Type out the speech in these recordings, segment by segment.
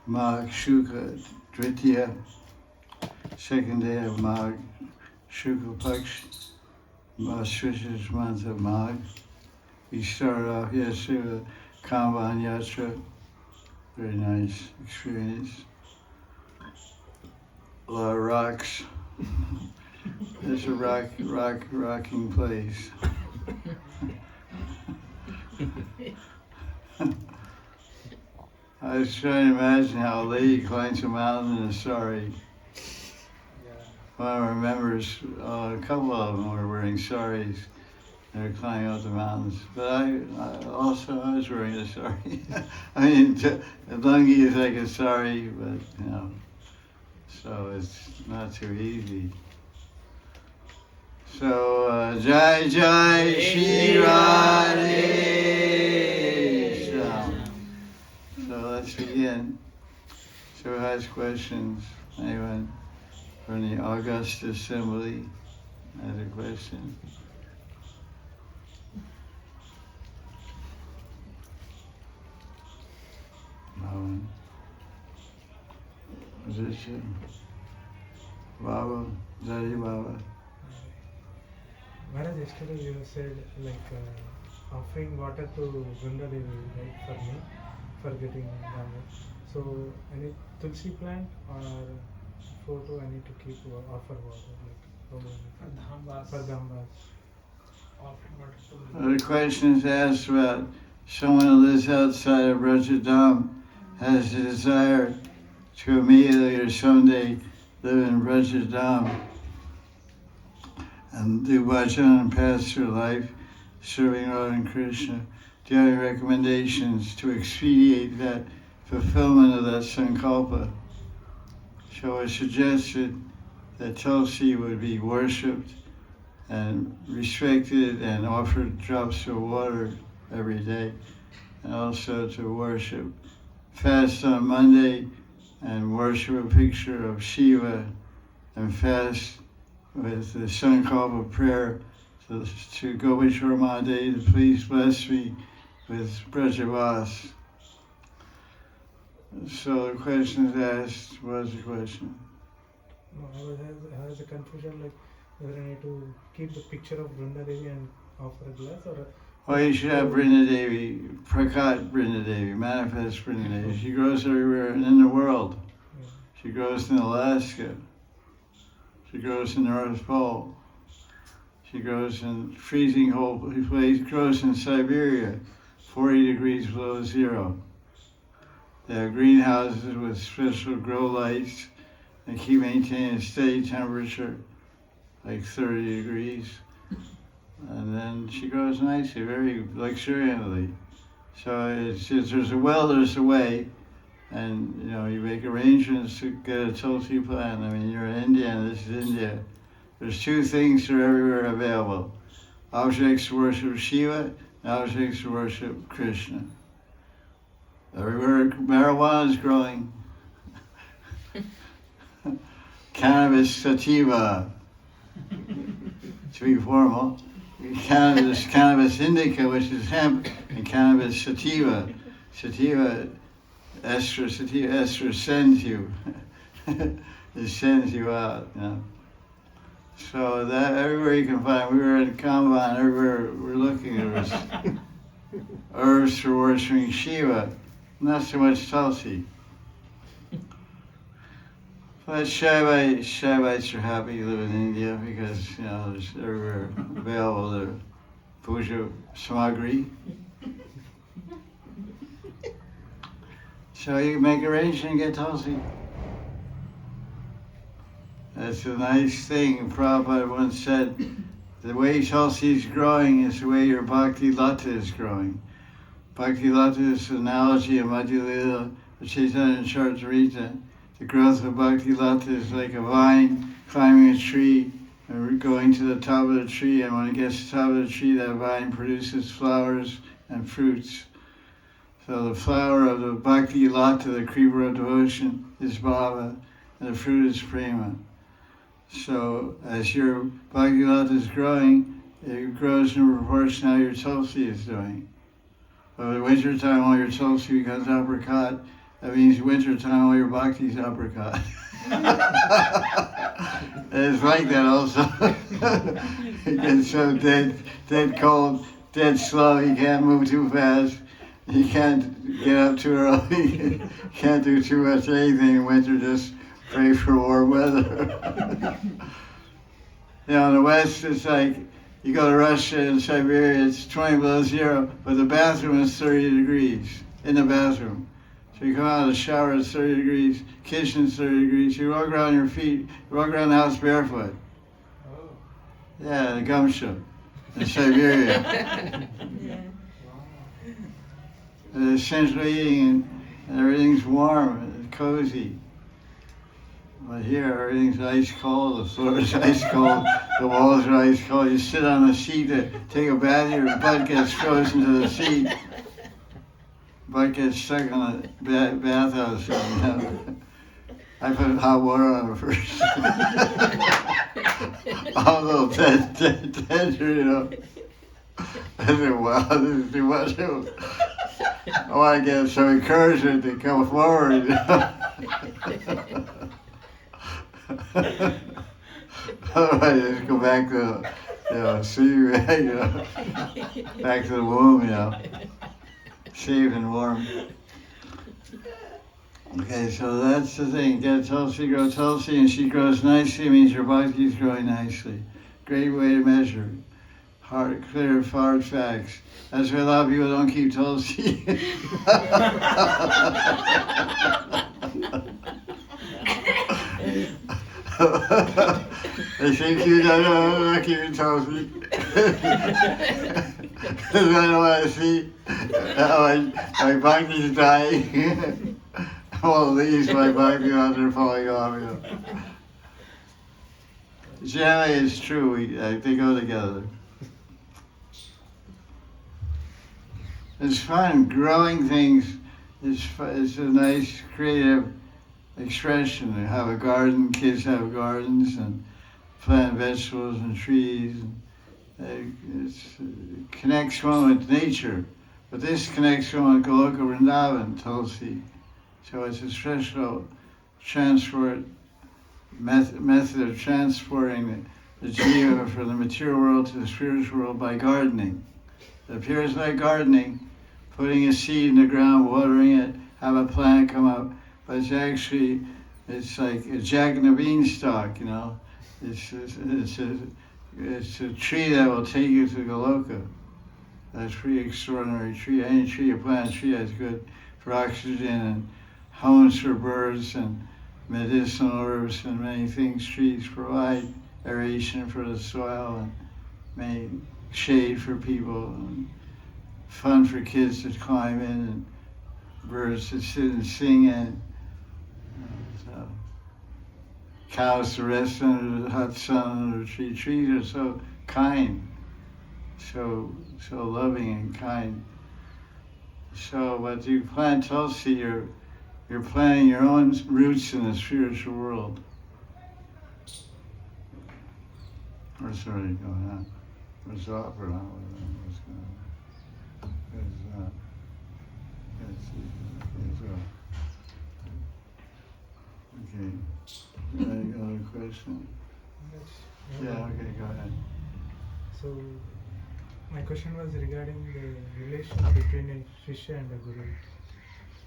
Magh Shukla Dvitiya, second day of Magh Shukla Paksh, auspicious month of Magh. We started off yesterday with Kanban Yatra, very nice experience. A lot of rocks. It's a rocking place. I was trying to imagine how a lady climbs a mountain in a sari. One of our members, a couple of them were wearing saris. They were climbing up the mountains. But I was wearing a sari. I mean, a lungi is like a sari, but you know, so it's not too easy. So, Jaya Jaya Sri Radhe. So let's begin. So who has questions? Anyone from the August Assembly has a question? Is this you? Baba? Is that you, Baba? Maharaj, yesterday you said offering water to Vrinda Devi, right, for me, for getting damage. So, any tulsi plant or photo I need to keep offer water, for Dhambas. The question is asked about someone who lives outside of Rajadam has a desire to immediately or someday live in Rajadam and do bhajan and pass their life serving Radha and Krishna. Do you have any recommendations to expedite that fulfillment of that sankalpa? So it suggested that Tulsi would be worshipped and respected and offered drops of water every day, and also to worship, fast on Monday and worship a picture of Shiva and fast with the sankalpa prayer to Gopal Maharaj, please bless me with Brajavas. So the question is asked, what is the question? No, I was a confusion whether I need to keep the picture of Vrinda Devi and offer a glass or... Well, you should have Vrinda Devi, Prakat Vrinda Devi, manifest Vrinda Devi. She grows everywhere in the world. Yeah. She grows in Alaska. She grows in the North Pole. She grows in freezing cold place, grows in Siberia, 40 degrees below zero. They have greenhouses with special grow lights and keep maintaining a steady temperature, like 30 degrees. And then she grows nicely, very luxuriantly. So it's there's a will, there's a way. And you know, you make arrangements to get a Tulsi plant. I mean, you're in India and this is India. There's two things that are everywhere available. Objects to worship Shiva and objects to worship Krishna. Everywhere marijuana is growing. Cannabis sativa, to be formal. Cannabis indica, which is hemp, and cannabis sativa. Sativa, ester sends you. It sends you out. You know. So that everywhere you can find, we were in Kanban, everywhere we're looking, there was herbs for worshiping Shiva, not so much Tulsi. But Shaivites are happy to live in India because, you know, there's everywhere available their puja samagri. So you make arrangements and get Tulsi. That's a nice thing. Prabhupada once said, the way Tulsi is growing is the way your Bhakti Lata is growing. Bhakti Lata is an analogy of Madhya Lila, Chaitanya Charitamrita. The growth of Bhakti Lata is like a vine climbing a tree and going to the top of the tree, and when it gets to the top of the tree, that vine produces flowers and fruits. So the flower of the Bhakti Lata, the creeper of devotion, is Bhava, and the fruit is Prema. So as your Bhakti Lata is growing, it grows in proportion how your Tulsi is doing. But in winter time, all your Tulsi becomes apricot, That means winter time all your bhakti's apricot. It's like that also. It gets so dead cold, dead slow, you can't move too fast. You can't get up too early. Can't do too much anything in winter, just pray for warm weather. In the West, it's like you go to Russia and Siberia, it's 20 below zero, but the bathroom is 30 degrees in the bathroom. So you come out of the shower, it's 30 degrees, kitchen's 30 degrees, you walk around your feet, you walk around the house barefoot. Oh. Yeah, the gumshoe in Siberia. Yeah. They're essentially eating and everything's warm and cozy. But here everything's ice cold, the floor is ice cold, the walls are ice cold. You sit on the seat to take a bath, your butt gets frozen to the seat. Butt gets stuck on the bathhouse. I put hot water on it first. I'm a little tender, I said, wow, this is too much. I want to get some encouragement to come forward. Otherwise, just go back to, see, back to the womb, safe and warm. Okay, so that's the thing. Get Tulsi, grow Tulsi, and she grows nicely. It means your bhakti is growing nicely. Great way to measure. Hard, clear, hard facts. That's why a lot of people don't keep Tulsi. They think you don't keep Tulsi. Because I don't want to see my bhakti's dying. All leaves my bhakti out there falling off. Generally, it's true. They go together. It's fun. Growing things is a nice creative expression. They have a garden. Kids have gardens and plant vegetables and trees. It connects one with nature. But this connects one with Goloka Vrindavan, Tulsi. So it's a special transport method of transporting the jiva from the material world to the spiritual world by gardening. It appears like gardening, putting a seed in the ground, watering it, have a plant come up, but it's like a jack and a beanstalk, It's a tree that will take you to Goloka. That's a pretty extraordinary tree. Any tree you plant, a tree that's good for oxygen and homes for birds and medicinal herbs and many things. Trees provide aeration for the soil and many shade for people and fun for kids to climb in and birds to sit and sing in. So, cows to rest under the hot sun under the tree. Trees are so kind, so loving and kind. So, but you plant Tulsi, you're planting your own roots in the spiritual world. What's already going on? What's up or not? What's going on? Okay. Any other question? Yeah, okay, go ahead. So, my question was regarding the relation between a Shishya and a Guru.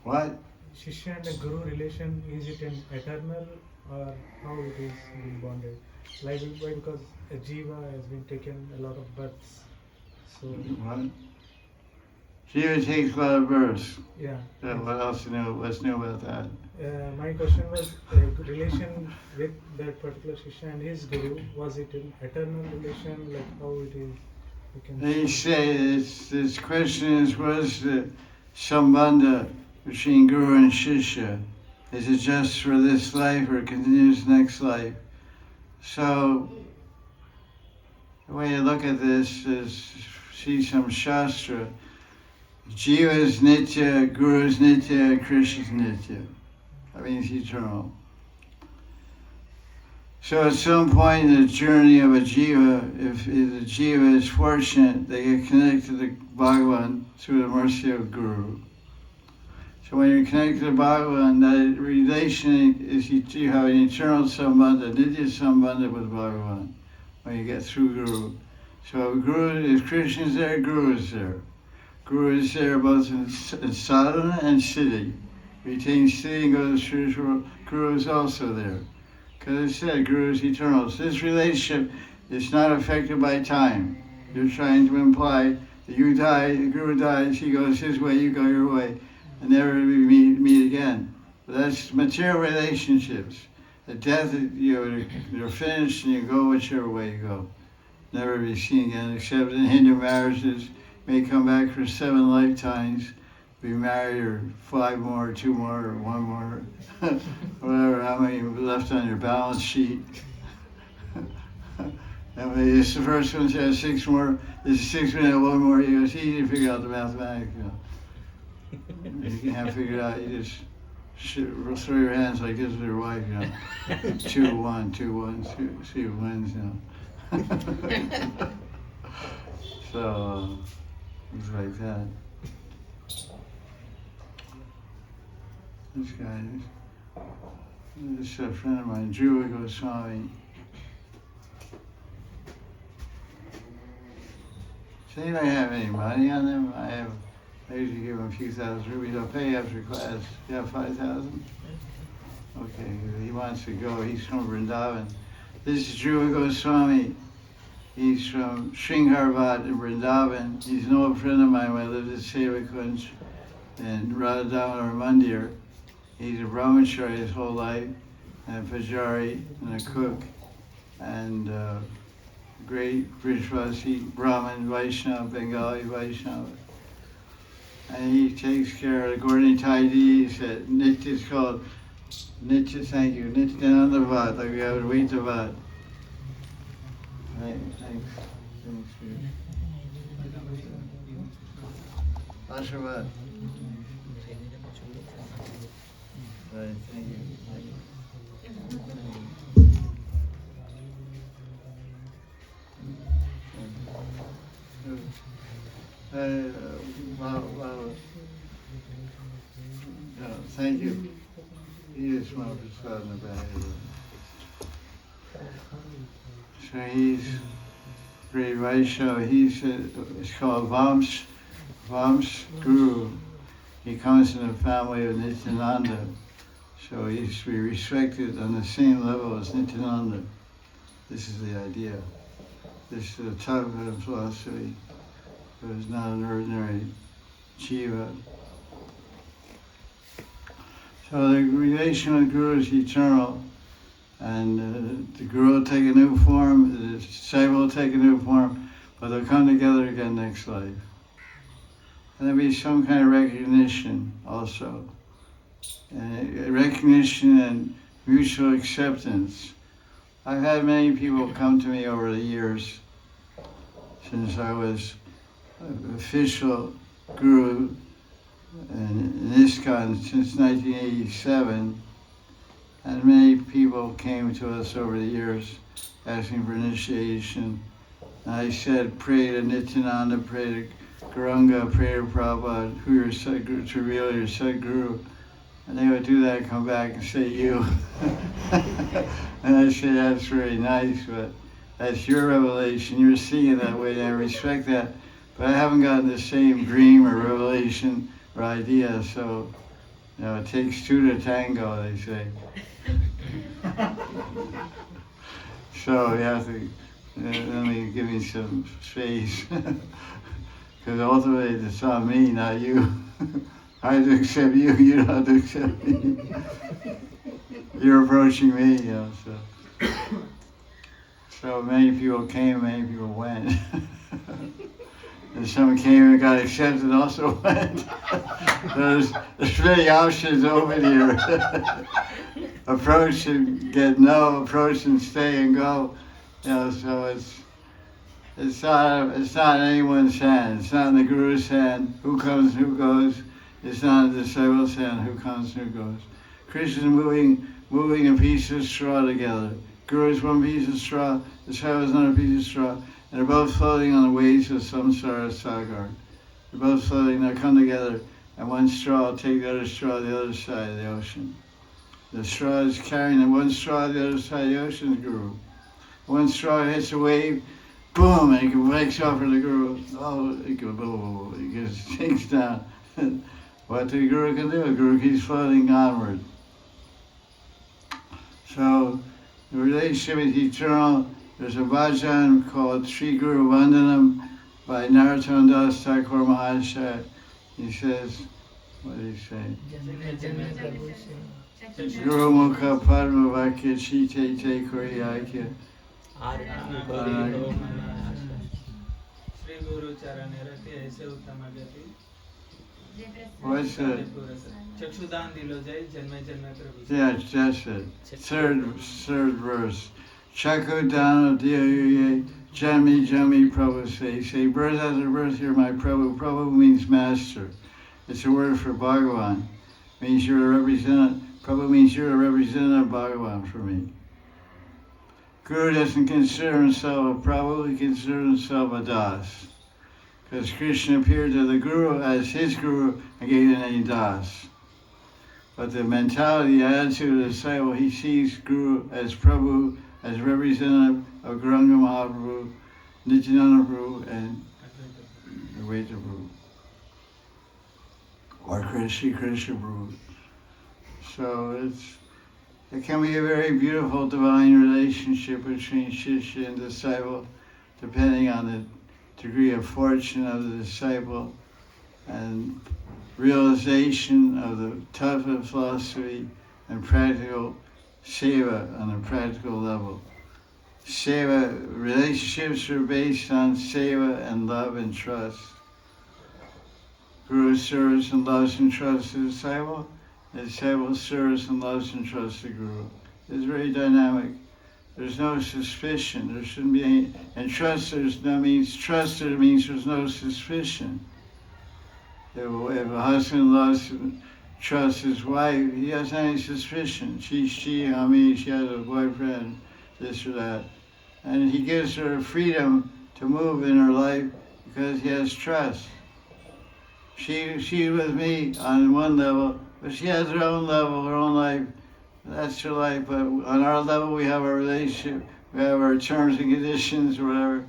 What? Shishya and a Guru relation, is it an eternal or how it is being bonded? Like, why? Because a jiva has been taken a lot of births. So, What? Jiva takes a lot of births. yeah. What else you know? What's new about that? My question was relation with that particular Shishya and his Guru. Was it an eternal relation, like how it is? You can They say this question is, was the sambandha between Guru and Shishya? Is it just for this life or continues next life? So the way to look at this is see some Shastra. Jiva is nitya, Guru is nitya, Krishna is nitya. That means eternal. So at some point in the journey of a jiva, if the jiva is fortunate, they get connected to Bhagavan through the mercy of Guru. So when you're connected to Bhagavan, that relation is you have an eternal sambandha, nitya sambandha with Bhagavan when you get through Guru. So Guru, if Krishna is there, Guru is there. Guru is there both in sadhana and siddhi. Retain siddhi and go to the spiritual world. Guru is also there. Because it said Guru is eternal. So this relationship is not affected by time. You're trying to imply that you die, the Guru dies, he goes his way, you go your way, and never meet again. But that's material relationships. At death, you're finished and you go whichever way you go. Never be seen again, except in Hindu marriages. May come back for 7 lifetimes, be married, or 5 more, 2 more, or 1 more, whatever, how many left on your balance sheet. And this the first one says 6 more, this is 6 minutes, 1 more, you go, it's easy to figure out the mathematics. You can't figure it out, you just throw your hands like this with your wife, 2, 1, 2, 1, see who wins, So, it's like that. This guy, this is a friend of mine, Jaya Jaya Swami. Does anybody have any money on them? I usually give them a few thousand rupees. I'll pay after class. You have 5,000? Okay, he wants to go. He's from Vrindavan. This is Jaya Jaya Swami. He's from Sringharvat in Vrindavan. He's an old friend of mine when I lived at Seva Kunj in Radha Mandir. He's a brahmachari his whole life, and a pujari, and a cook, and great Brishvasi, Brahmin, Vaishnava, Bengali Vaishnava. And he takes care of the Gordon Taidis at Nitya, it's called Nitya, thank you, Nityanandavad, like we have Advaitavad. Right, thanks. Ashwad. Right, thank you. Thank you. He just wanted to start in the back. So he's great Vaishnava. It's called Vamsh Guru. He comes in the family of Nityananda. So he's to be respected on the same level as Nityananda. This is the idea. This is a Tathagata philosophy. It was not an ordinary jiva. So the relation with Guru is eternal, and the Guru will take a new form, the disciple will take a new form, but they'll come together again next life. And there'll be some kind of recognition also. And recognition and mutual acceptance. I've had many people come to me over the years since I was official guru in ISKCON since 1987, and many people came to us over the years asking for initiation. And I said, pray to Nityananda, pray to Gauranga, pray to Prabhupada, who your Sadguru, to reveal your Sadguru. And they would do that and come back and say, you. And I say, that's very nice, but that's your revelation. You're seeing it that way, and I respect that. But I haven't gotten the same dream or revelation or idea, so, it takes 2 to tango, they say. So you have to, let me give me some space. Because ultimately it's on me, not you. I have to accept you, you don't have to accept me. You're approaching me, so. So many people came, many people went. And some came and got accepted and also went. There's many options open here. Approach and get no, approach and stay and go. So it's not in anyone's hand. It's not in the Guru's hand, who comes and who goes. It's not in the disciple's hand, who comes and who goes. Krishna's moving a piece of straw together. Guru is one piece of straw, the disciple is another piece of straw, and they're both floating on the waves of samsara sagar. They're both floating, they'll come together and one straw, take the other straw to the other side of the ocean. The straw is carrying the one straw to the other side of the ocean is Guru. One straw hits a wave, boom, and it breaks off of the Guru. Oh, it goes, boom, it just sinks down. What the Guru can do? The Guru keeps floating onward. So, the relationship is eternal. There's a bhajan called Sri Guru Vandanam by Narottam Das Thakur Maharaj. He says, what did he say? Guru Mukha Padma Vakya Chite Te Kuriyakya. What's it? Yeah, that's it. Third verse. Chakudana Diyoye Jami Jami Prabhu say birth after birth, you're my Prabhu. Prabhu means master. It's a word for Bhagavan. Means you're a representative. Prabhu means you're a representative of Bhagavan for me. Guru doesn't consider himself a Prabhu, he considers himself a Das. Because Krishna appeared to the Guru as his Guru and gave the name Das. But the mentality, the attitude of the disciple, he sees Guru as Prabhu, as representative of Gauranga Mahaprabhu, Nityananda Prabhu, and Advaita Prabhu. Or Krishna Prabhu. So it can be a very beautiful divine relationship between Shishya and disciple, depending on the degree of fortune of the disciple and realization of the tattva philosophy and practical seva on a practical level. Seva, relationships are based on seva and love and trust. Guru serves and loves and trusts the disciple. The disciple serves and loves and trusts the Guru. It's very dynamic. There's no suspicion. There shouldn't be any. And trust, there's no suspicion. If a husband loves and trusts his wife, he doesn't have any suspicion. She's cheating on me, she has a boyfriend, this or that. And he gives her freedom to move in her life because he has trust. She's with me on one level, but she has her own level, her own life. That's her life, but on our level we have our relationship, we have our terms and conditions or whatever.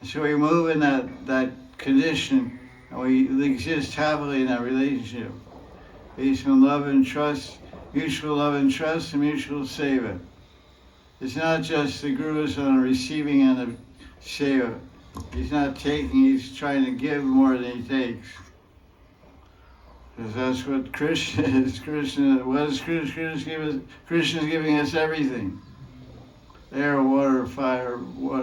So we move in that condition, and we exist happily in that relationship. Based on love and trust, mutual love and trust, and mutual seva. It's not just the Guru's on the receiving end of seva. He's not taking, he's trying to give more than he takes. Because that's what Krishna is. Krishna's giving us everything. Air, water, fire,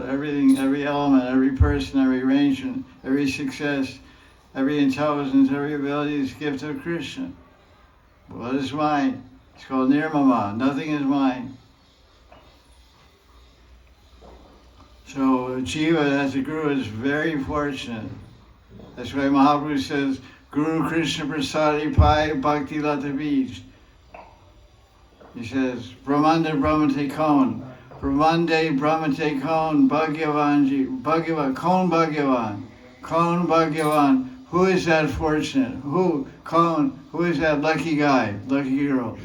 everything, every element, every person, every arrangement, every success, every intelligence, every ability is a gift of Krishna. What is mine? It's called nirmama. Nothing is mine. So Jiva as a Guru is very fortunate. That's why Mahaprabhu says, Guru Krishna Prasadi Pai Bhakti Lata Bij. He says, Brahmanda Brahmate Kon. Brahmande Brahmate Kon Bhagyavanji. Kon Bhagyavan. Kon Bhagyavan. Who is that fortunate? Who? Kon. Who is that lucky guy? Lucky girl?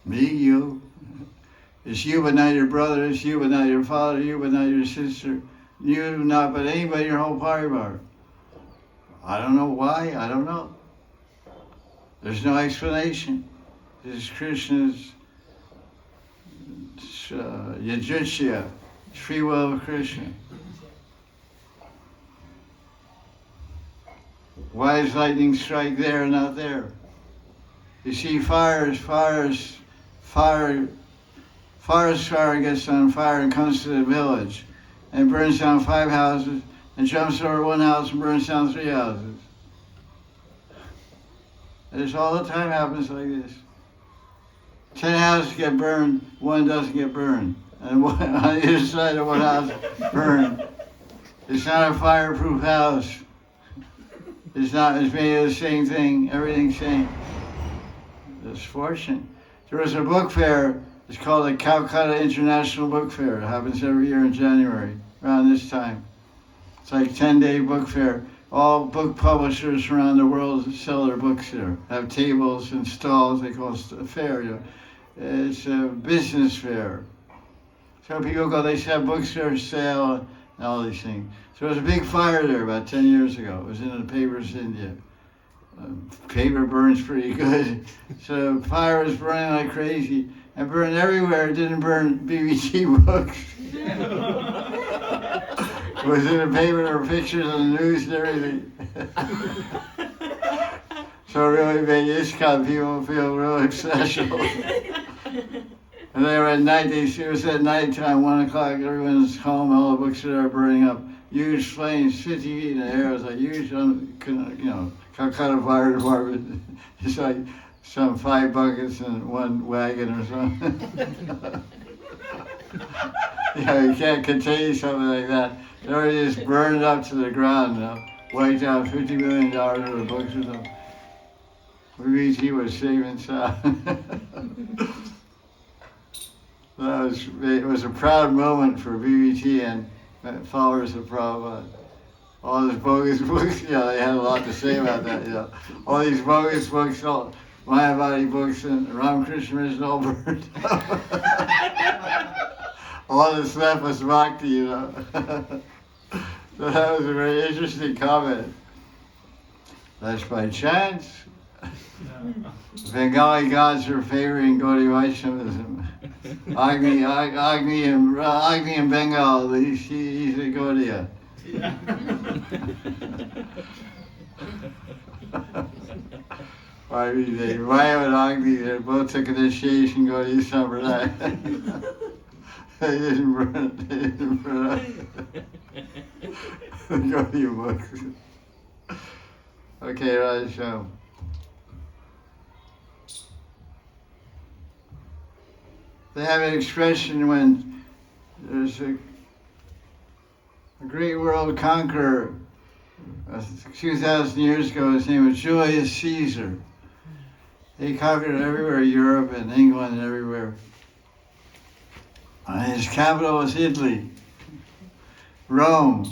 Me, you. It's you but not your brother. It's you but not your father. You but not your sister. You not but anybody in your whole parivar. I don't know why, I don't know. There's no explanation. This is Krishna's yajitya, free will of Krishna. Why does lightning strike there and not there? You see fire gets on fire and comes to the village and burns down 5 houses and jumps over 1 house and burns down 3 houses. And this all the time happens like this. 10 houses get burned, 1 doesn't get burned. And one, on either side of 1 house burned. It's not a fireproof house. It's made of the same thing, everything's same. It's fortunate. There was a book fair, it's called the Calcutta International Book Fair. It happens every year in January, around this time. It's like a 10-day book fair. all book publishers around the world sell their books there. Have tables and stalls. They call it a fair. You know. It's a business fair. So people go. They have books there for sale and all these things. So there was a big fire there about 10 years ago. It was in the papers in India. Paper burns pretty good. So fire was burning like crazy. And burned everywhere. It didn't burn BBT books. It was in the paper, there were pictures on the news and everything. So it really made ISKCON people feel really special. And they were at night, it was at night time, 1 o'clock, everyone's home, all the books are burning up. Huge flames, 50 feet in the air. It was like huge, Calcutta Fire Department. It's like some 5 buckets and 1 wagon or something. You can't contain something like that. They were just burned up to the ground, wiped out $50 million worth of books or something. BBT was safe and sound. It was a proud moment for BBT and followers of Prabhupada. All these bogus books, they had a lot to say about that, All these bogus books, all Mayavadi books and Ramakrishna Mission all burned up. All that's left was Bhakti, So that was a very interesting comment. That's by chance. Bengali gods are favoring Gaudiya Vaishnavism. Agni in Bengal, he's a Gaudiya. Why would Agni, they both took initiation Gaudiya Sampradaya. They didn't burn it, the Gaudiya books. Okay, Raj. They have an expression when there's a great world conqueror 2,000 years ago. His name was Julius Caesar. He conquered everywhere, Europe and England and everywhere. His capital was Italy, Rome,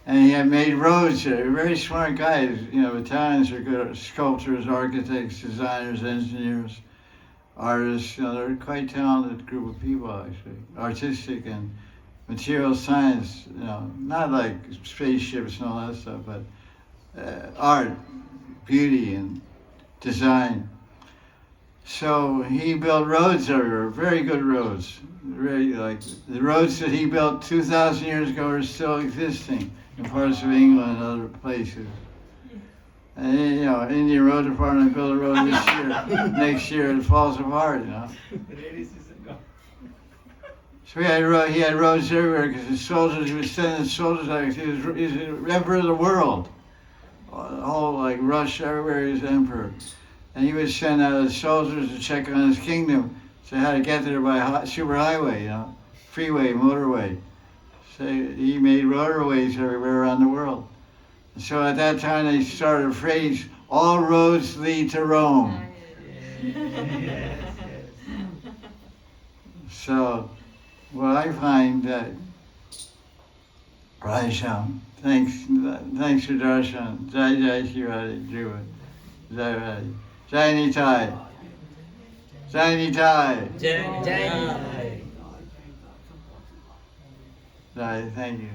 and he had made roads there. A very smart guy. Italians are good sculptors, architects, designers, engineers, artists. They're quite talented group of people, actually. Artistic and material science. Not like spaceships and all that stuff, but art, beauty, and design. So he built roads everywhere, very good roads. The roads that he built 2,000 years ago are still existing in parts of England and other places. And Indian Road Department built a road this year. Next year it falls apart. So he had roads everywhere because his soldiers, he was sending soldiers out. He was the emperor of the world. The whole Russia, everywhere he was emperor. And he would send out his soldiers to check on his kingdom, so how to get there by superhighway, freeway, motorway. So he made motorways everywhere around the world. And so at that time they started a phrase, all roads lead to Rome. Yes. So what I find that, Rajam, thanks for darshan. Jaya Jaya Sri Radhe, Dhruva. Jaya Radhe. Jai Nitai. Jai Nitai. Jai Jai. Jai, thank you.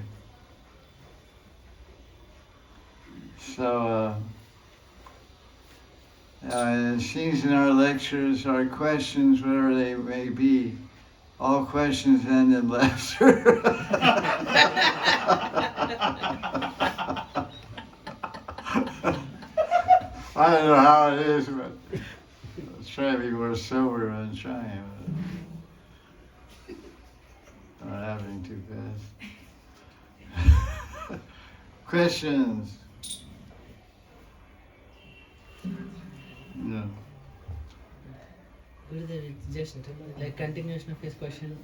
So, it seems in our lectures, our questions, whatever they may be, all questions end in laughter. I don't know how it is, but let's try to be more sober than trying. I'm not happening too fast. Questions? No. Gurudev, just like continuation of his question.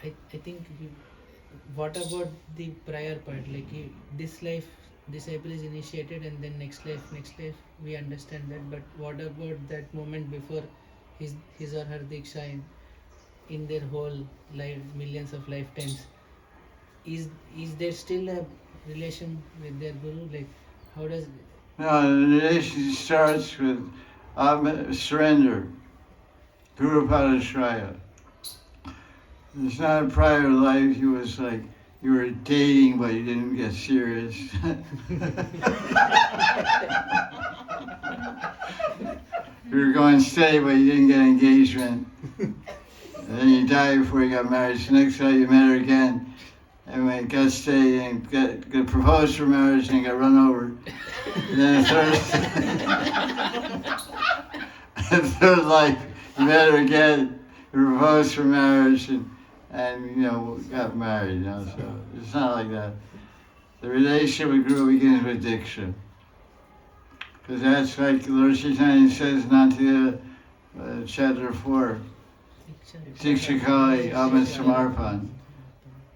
I think what about the prior part? This life, disciple is initiated, and then next life, we understand that. But what about that moment before his or her diksha in their whole life, millions of lifetimes? is there still a relation with their guru? Like, how does No, the relationship starts with surrender, Guru Padashraya. It's not a prior life you was like, you were dating but you didn't get serious. You were going steady but you didn't get engagement. And then you died before you got married. So next time you met her again, and when it got steady and got proposed for marriage and got run over. And then the third life, you met her again, you proposed for marriage and got married, so it's not like that. The relationship with Guru begins with Diksha. Because that's like Lord Chaitanya says in Natya, chapter 4, Diksha Kali Abha Samarpan.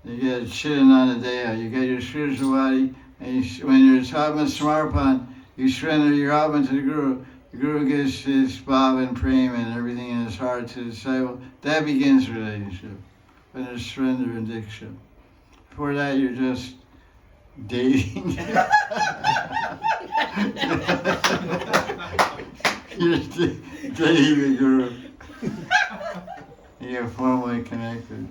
You get Chidananda, you get your spiritual body, and when you're Atma Samarpan, you surrender your Atma to the Guru. The Guru gives his bhav and prema and everything in his heart to the disciple. That begins the relationship, when there's surrender and diksha. Before that, you're just dating. You're dating the Guru. You get formally connected.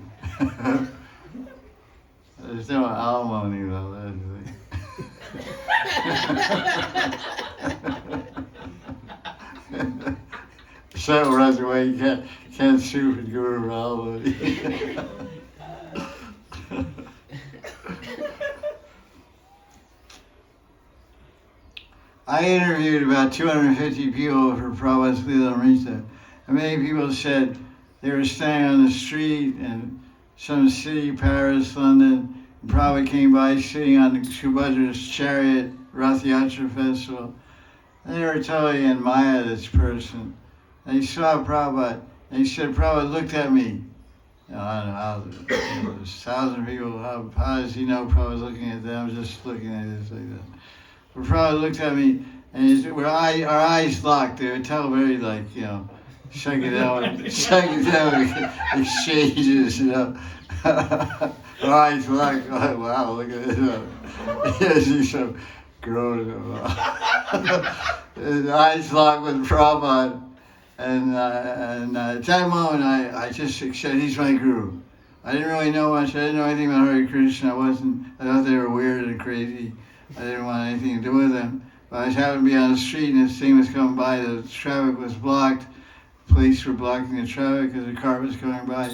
There's no alimony though, so runs away, you can't sue for Guru for alimony. I interviewed about 250 people for Prabhupada's Leela Amrita, and many people said they were standing on the street in some city, Paris, London, and Prabhupada came by sitting on the Subhadra's chariot, Rath Yatra festival. And they were totally admired this person. And he saw Prabhupada, and he said, Prabhupada looked at me. I don't know how, there's 1,000 people, how does he know Prabhupada's looking at them? I'm just looking at this like that. But Prabhupada looked at me, and our eyes locked. They would tell very psychedelic exchanges, Our eyes locked. Wow, look at this. Yes, he's so grown. His eyes locked with Prabhupada. And at that moment, I just accepted, he's my guru. I didn't really know much. I didn't know anything about Hare Krishna. I thought they were weird and crazy. I didn't want anything to do with them. But I just happened to be on the street and this thing was coming by. The traffic was blocked. Police were blocking the traffic because the car was going by.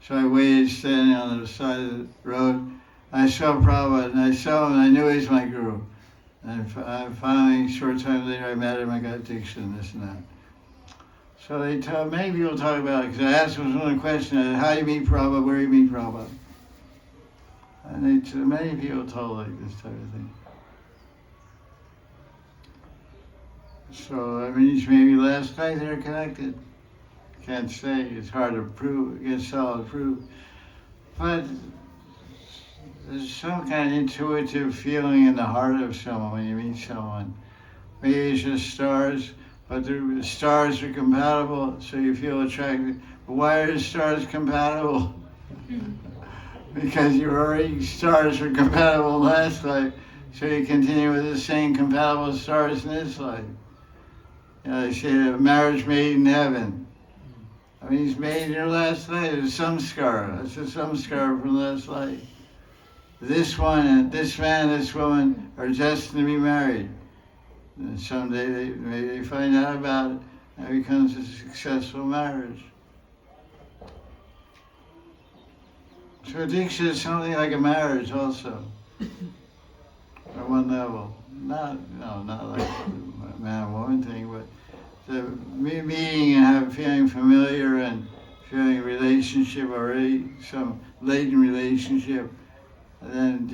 So I waited standing on the side of the road. I saw Prabhupada and I saw him and I knew he was my guru. And finally, a short time later, I met him. I got Diksha and this and that. So many people talk about it, because I asked them one question, how do you meet Prabhupada, where do you meet Prabhupada? And many people told like this type of thing. So that means maybe last night they're connected. Can't say, it's hard to prove, get solid proof. But there's some kind of intuitive feeling in the heart of someone when you meet someone. Maybe it's just stars. But the stars are compatible, so you feel attracted. But why are the stars compatible? Because stars are compatible in last life, so you continue with the same compatible stars in this life. They say a marriage made in heaven. I mean, it's made in your last life. It's a samskara. It's a samskara from last life. This one, and this man, this woman are destined to be married. And someday maybe they find out about it and it becomes a successful marriage. So Diksha is something like a marriage also, at one level. Not like a man and woman thing, but the meeting and feeling familiar and feeling a relationship already, some latent relationship, and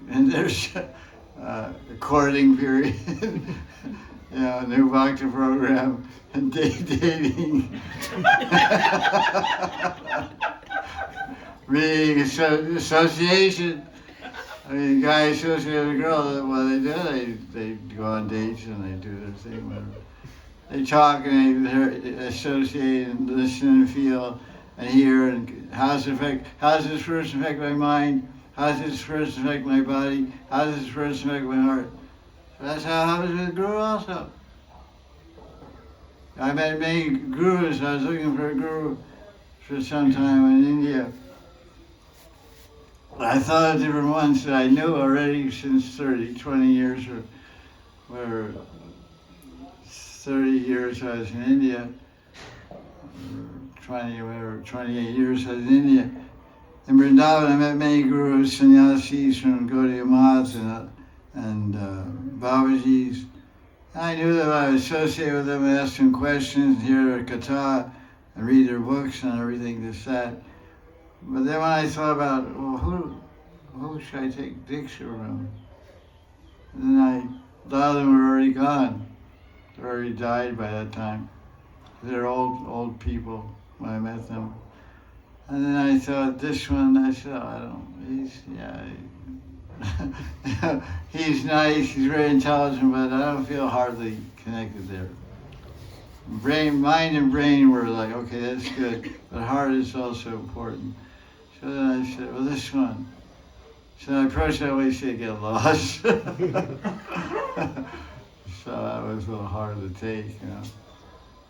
then there's a courting period, a new Bhakti program, and dating. Meeting association. I mean, guy associated with a girl, what they do, they go on dates and they do their thing, whatever. They talk and they associate and listen and feel and hear, and how's this person affect my mind? How does this first affect my body? How does this first affect my heart? So that's how it happens with Guru also. I met many gurus. I was looking for a guru for some time in India. I thought of different ones that I knew already since 20 years or 30 years I was in India, 20, whatever, 28 years I was in India. In Vrindavan, I met many gurus, sannyasis from Gaudiya Vaisnava and Babaji's. I knew them, I was associated with them, ask them questions, hear their katha, and read their books and everything, this, that. But then when I thought about, well, who should I take diksha from? And then a lot of them were already gone. They already died by that time. They're old people when I met them. And then I thought, this one, I said, he's nice, he's very intelligent, but I don't feel hardly connected there. Mind and brain were like, okay, that's good, but heart is also important. So then I said, well, this one. So I approached that way, say, get lost. So that was a little hard to take, you know.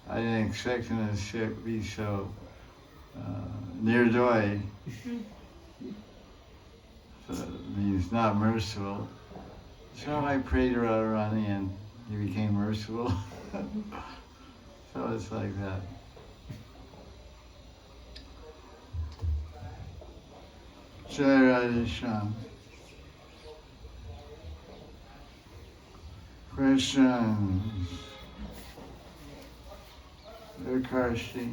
I didn't expect him to be so near joy. So it means not merciful. So I prayed Radharani and he became merciful. So it's like that. Jaya Jaya Sri. Questions? Karshi.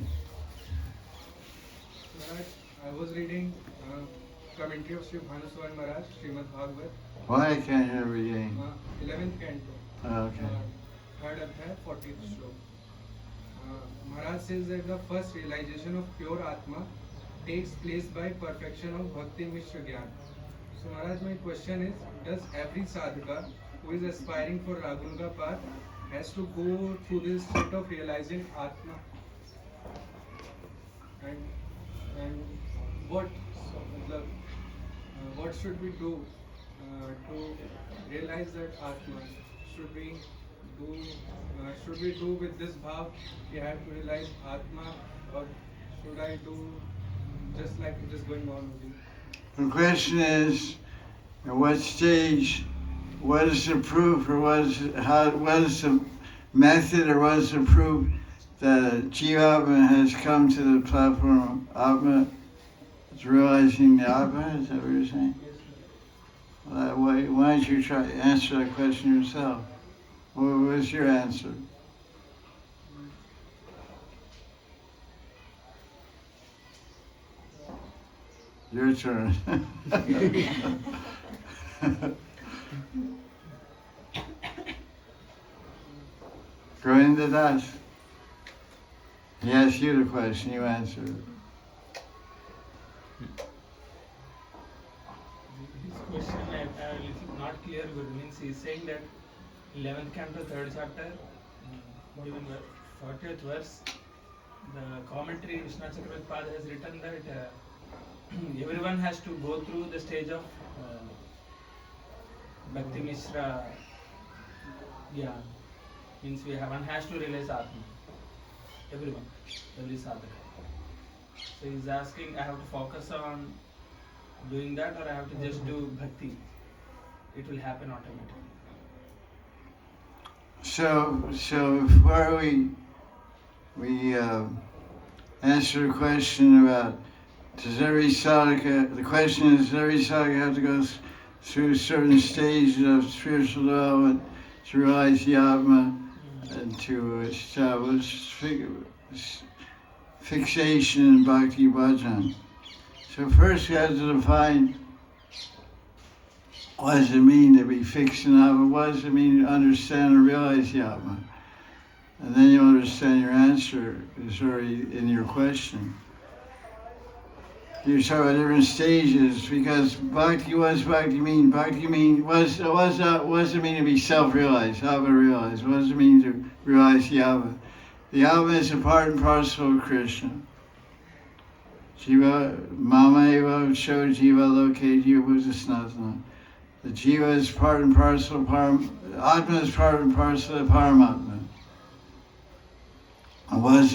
Maharaj, I was reading commentary of Sri Bhanuswami Maharaj, Srimad Bhagavad. Why I can't hear reading? 11th canto. Okay. 3rd adhyay, 40th shlok. Maharaj says that the first realization of pure Atma takes place by perfection of Bhakti Mishra Gyan. So Maharaj, my question is, does every sadhaka who is aspiring for Raghunaga path has to go through this state of realizing Atma? And what should we do to realize that Atma? Should we do with this bhav? We have to realize Atma, or should I do just like it is going on with you? The question is, at what stage, what is the proof, or what is the method, or what is the proof that Jivatma has come to the platform of Atma? It's realizing the Atma, is that what you're saying? Yes, sir. Why don't you try to answer that question yourself? What was your answer? Your turn. Go into that. He asked you the question, you answered it. This question I have a little not clear, but means he is saying that 11th canto, 3rd chapter, even the 40th verse, the commentary Vishwanath Chakravarti Pada has written that everyone has to go through the stage of Bhakti Mishra Gyan. Means one has to realize Atma. Everyone, every sadhaka. So he's asking, I have to focus on doing that, or I have to just do bhakti? It will happen automatically. So before we answer the question about does every sadhaka, the question is, does every sadhaka have to go through certain stages of spiritual development to realize the Atma and to establish fixation in Bhakti Bhajan? So first we have to define what does it mean to be fixed in Atma, what does it mean to understand and realize the Atma? And then you'll understand your answer is already in your question. You talk about different stages because bhakti, what does bhakti mean? Bhakti mean, what does it mean to be self-realized, Atma realized? What does it mean to realize the Atma? The Atma is a part and parcel of Krishna. Jiva Mama Eva Sho Jiva Loke Jiva Bhujasnatana. The Jiva is part and parcel of Atma is part and parcel of Paramatma. And what is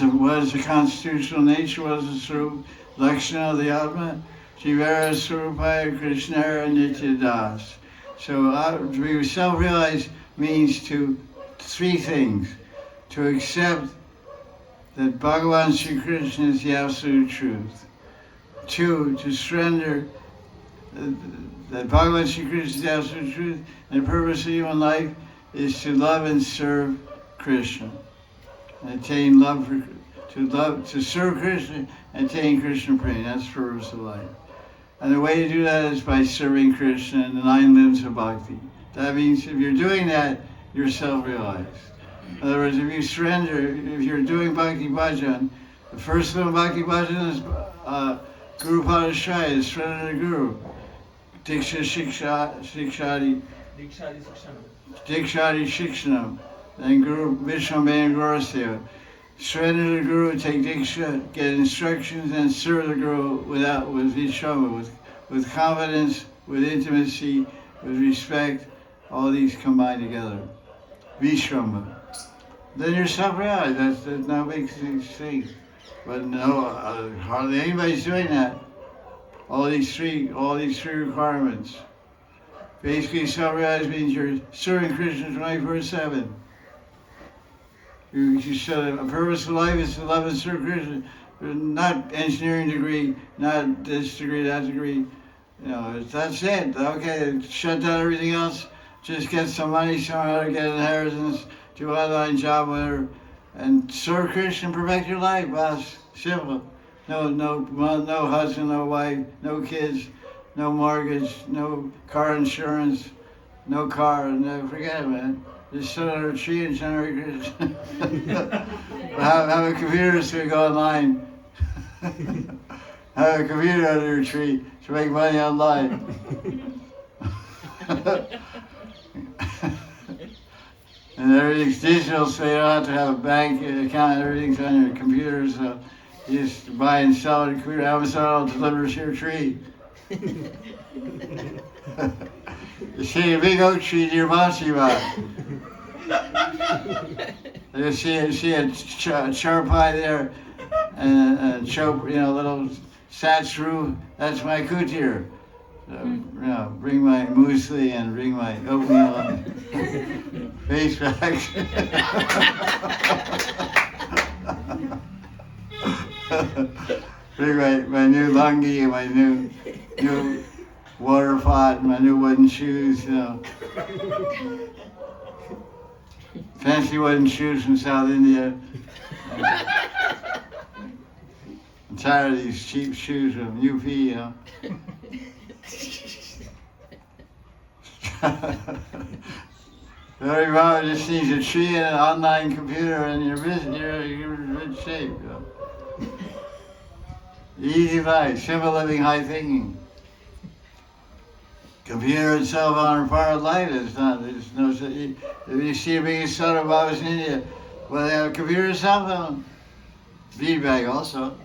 the constitutional nature? What is the Swarup Lakshana of the Atma? Jivara Swarupaya Krishnara Nityadas. So to be self-realized means to three things. To accept that Bhagavan Sri Krishna is the absolute truth. Two, to surrender that Bhagavan Sri Krishna is the absolute truth, and the purpose of human life is to love and serve Krishna. And attain love to serve Krishna and attain Krishna prema. That's the purpose of life. And the way to do that is by serving Krishna and the 9 limbs of bhakti. That means if you're doing that, you're self-realized. In other words, if you surrender, if you're doing bhakti bhajan, the first one of bhakti bhajan is Guru Padashaya, is surrender to Guru. Diksha Shikshadi Shikshanam. Then Guru Vishwambhaya Guruseva. Surrender to the Guru, take Diksha, get instructions, and serve the Guru with Vishwamba, with confidence, with intimacy, with respect, all these combined together. Vishwamba. Then you're self-realized. That's no big thing. But no, hardly anybody's doing that. All these three requirements. Basically, self-realized means you're serving Krishna 24/7. You should, a purpose of life is to love and serve Krishna. Not engineering degree, not this degree, that degree. You know, that's it. Okay, shut down everything else. Just get some money somewhere, get an inheritance, do an online job, whatever, and serve Krishna and perfect your life, boss. Simple. No husband, no wife, no kids, no mortgage, no car insurance, no car. No, forget it, man. Just sit under a tree and generate Krishna. have a computer so you go online. Have a computer under your tree to make money online. And everything's digital, so you don't have to have a bank account. Everything's on your computer, so you just buy and sell on your computer. Amazon will deliver to your tree. You see a big oak tree near Masiva. You see a charpai there, and a little satchru. That's my kutir. So, bring my muesli and bring my oatmeal and face bags. Bring my new lungi and my new water pot and my new wooden shoes, Fancy wooden shoes from South India. I'm tired of these cheap shoes from UP, Everybody just needs a tree and an online computer and you're in good shape. Easy life, simple living, high thinking. Computer itself on part of life is not. There's no. If you see a big son of Babaji in India, well, they have a computer cell phone. Feedback also.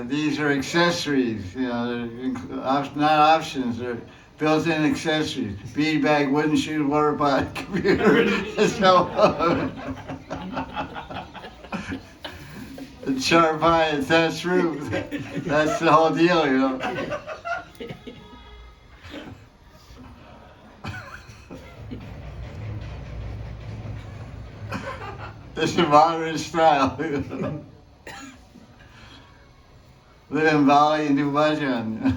These are accessories, they're not options, they're built-in accessories. Bead bag, wooden shoe, water pot, computer, cell phone. The charpai and thatch roof. That's the whole deal, It's a modern style, Live in Bali and do bhajan.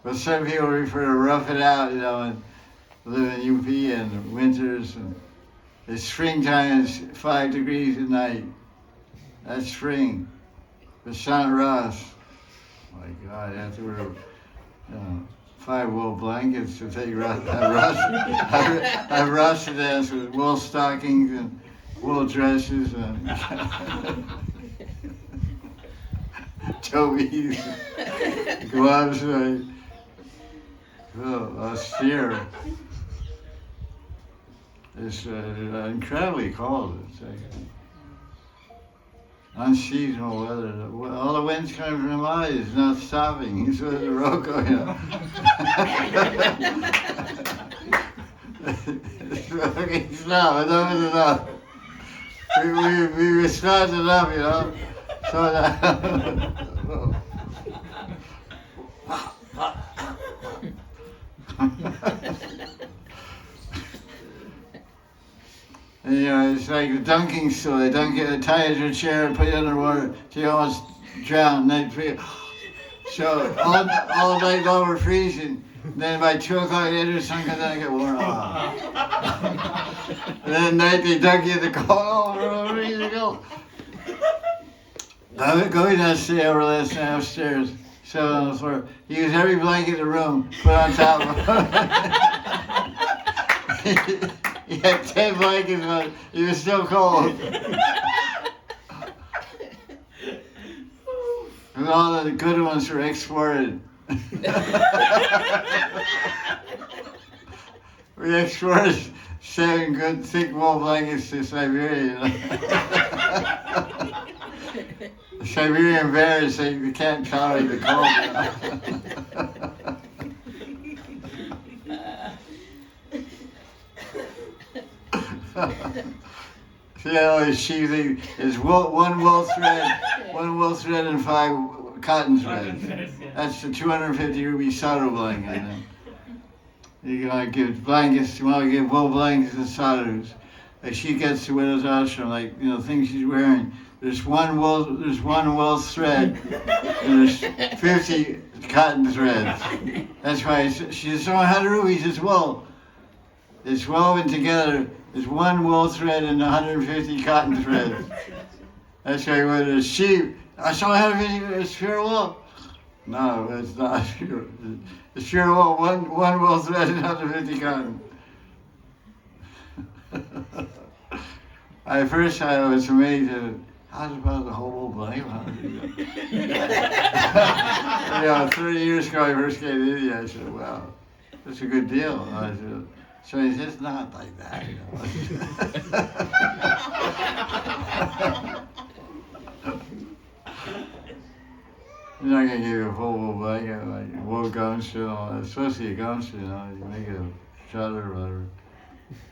But some people prefer to rough it out, and live in UP and winters. And the springtime is 5 degrees at night. That's spring. Vasant Ras. My God, I have to wear 5 wool blankets to take have Rasa dance with wool stockings and wool dresses and Toby's, gloves like austere. It's incredibly cold. It's like unseasonal weather. All the wind's coming from the eyes. It's not stopping. So the road going up. It's enough. Enough is enough. We respect enough, you know. So that. And, you know, it's like a dunking stool. They dunk it, tie it to a chair, and put it underwater. She almost drowned. And feel, so all night long we're freezing. Then by 2 o'clock later, the sun comes out and get warm. And then at night they dunk you in the cold. Oh, we're ready to go. Going downstairs over last night upstairs, sat on the floor. He used every blanket in the room, put on top of him. He had 10 blankets, but he was still cold. And all the good ones were exported. We exported 7 good thick wool blankets to Siberia. The Siberian bears, they can't tolerate the cold. See how his sheathing is one wool thread and 5 cotton threads. That's the 250 rupee sadhu blanket. You can give blankets, you want to give wool blankets to sadhus. Like she gets to widow's ashram, like, you know, things she's wearing. There's one wool thread, and there's 50 cotton threads. That's why she's 100 rupees is wool. It's woven together. There's one wool thread and 150 cotton threads. That's why when it's sheep, I saw 150, it's pure wool. No, it's not pure. It's pure wool, one wool thread and 150 cotton. At first I was amazed at how about the whole wool blanket? You know, 30 years ago I first came to India, I said, wow, that's a good deal. And I said, so he says, it's not like that, you know. You're not going to give you a full wool blanket, like wool gumsuit and all that. It's supposed to be a gumsuit, you know. You make it a shutter or whatever.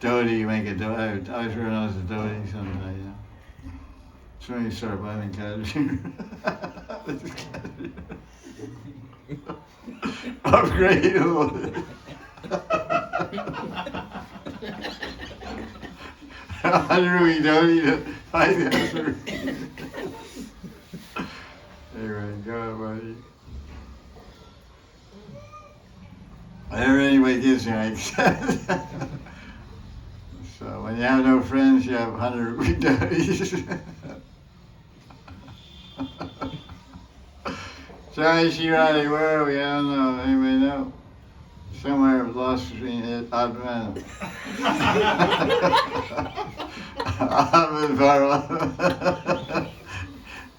Dhoti, you make a dhoti. I was sure knows a dhoti someday, you know. So when you start buying cashmere. Upgradable. 100 we don't need to 5,000. Anyway, go ahead, buddy. Whatever anybody gives you, I accept. So when you have no friends, you have 100 rupee doties. Jaya Sri Radhe, where are we? I don't know. Anybody know? Somewhere lost between Advent.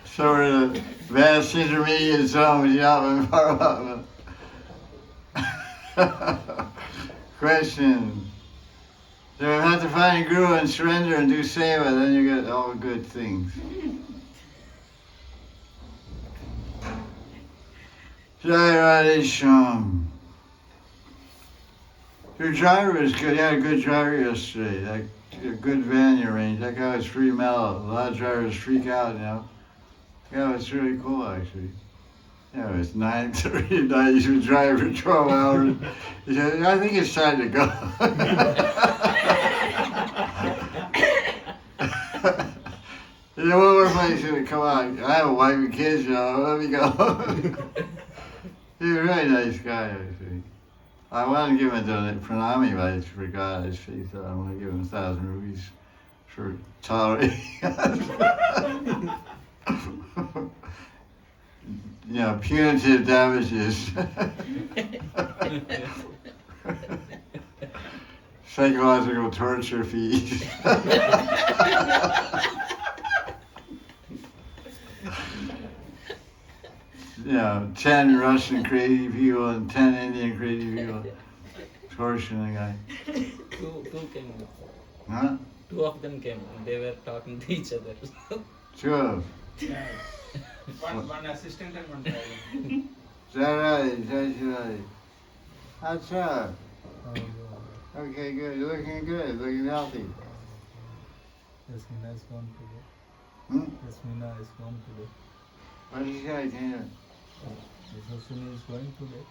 So we're in a vast intermediate zone with Yahweh and Paramatma. Question. So you have to find a guru and surrender and do seva, then you get all good things. Jai Radhe Shyam. Your driver is good. You had a good driver yesterday. That a good van you arranged. That guy was pretty mellow. A lot of drivers freak out, you know. Yeah, it was really cool actually. Yeah, it was 9:30 at night. You should drive for 12 hours. He said, I think it's time to go. You know, one more place, come on. I have a wife and kids, you know. Let me go. He's a really nice guy, actually. I wanted to give him a pranami, but I forgot. I thought I want to give him 1,000 rupees for tolerating us. You know, punitive damages. Psychological torture fees. 10 Russian crazy people and 10 Indian crazy people torturing the guy. Two came. Huh? Two of them came. They were talking to each other. 2 of them. Yeah. One assistant and one driver. Jaya Jaya Sri Radhe. That's right. Oh, yeah. Okay, good. You're looking good. Looking healthy. Yasmina is gone today. Hmm? Yasmina is gone today. What did you say, Tina? Yasaswini is going today.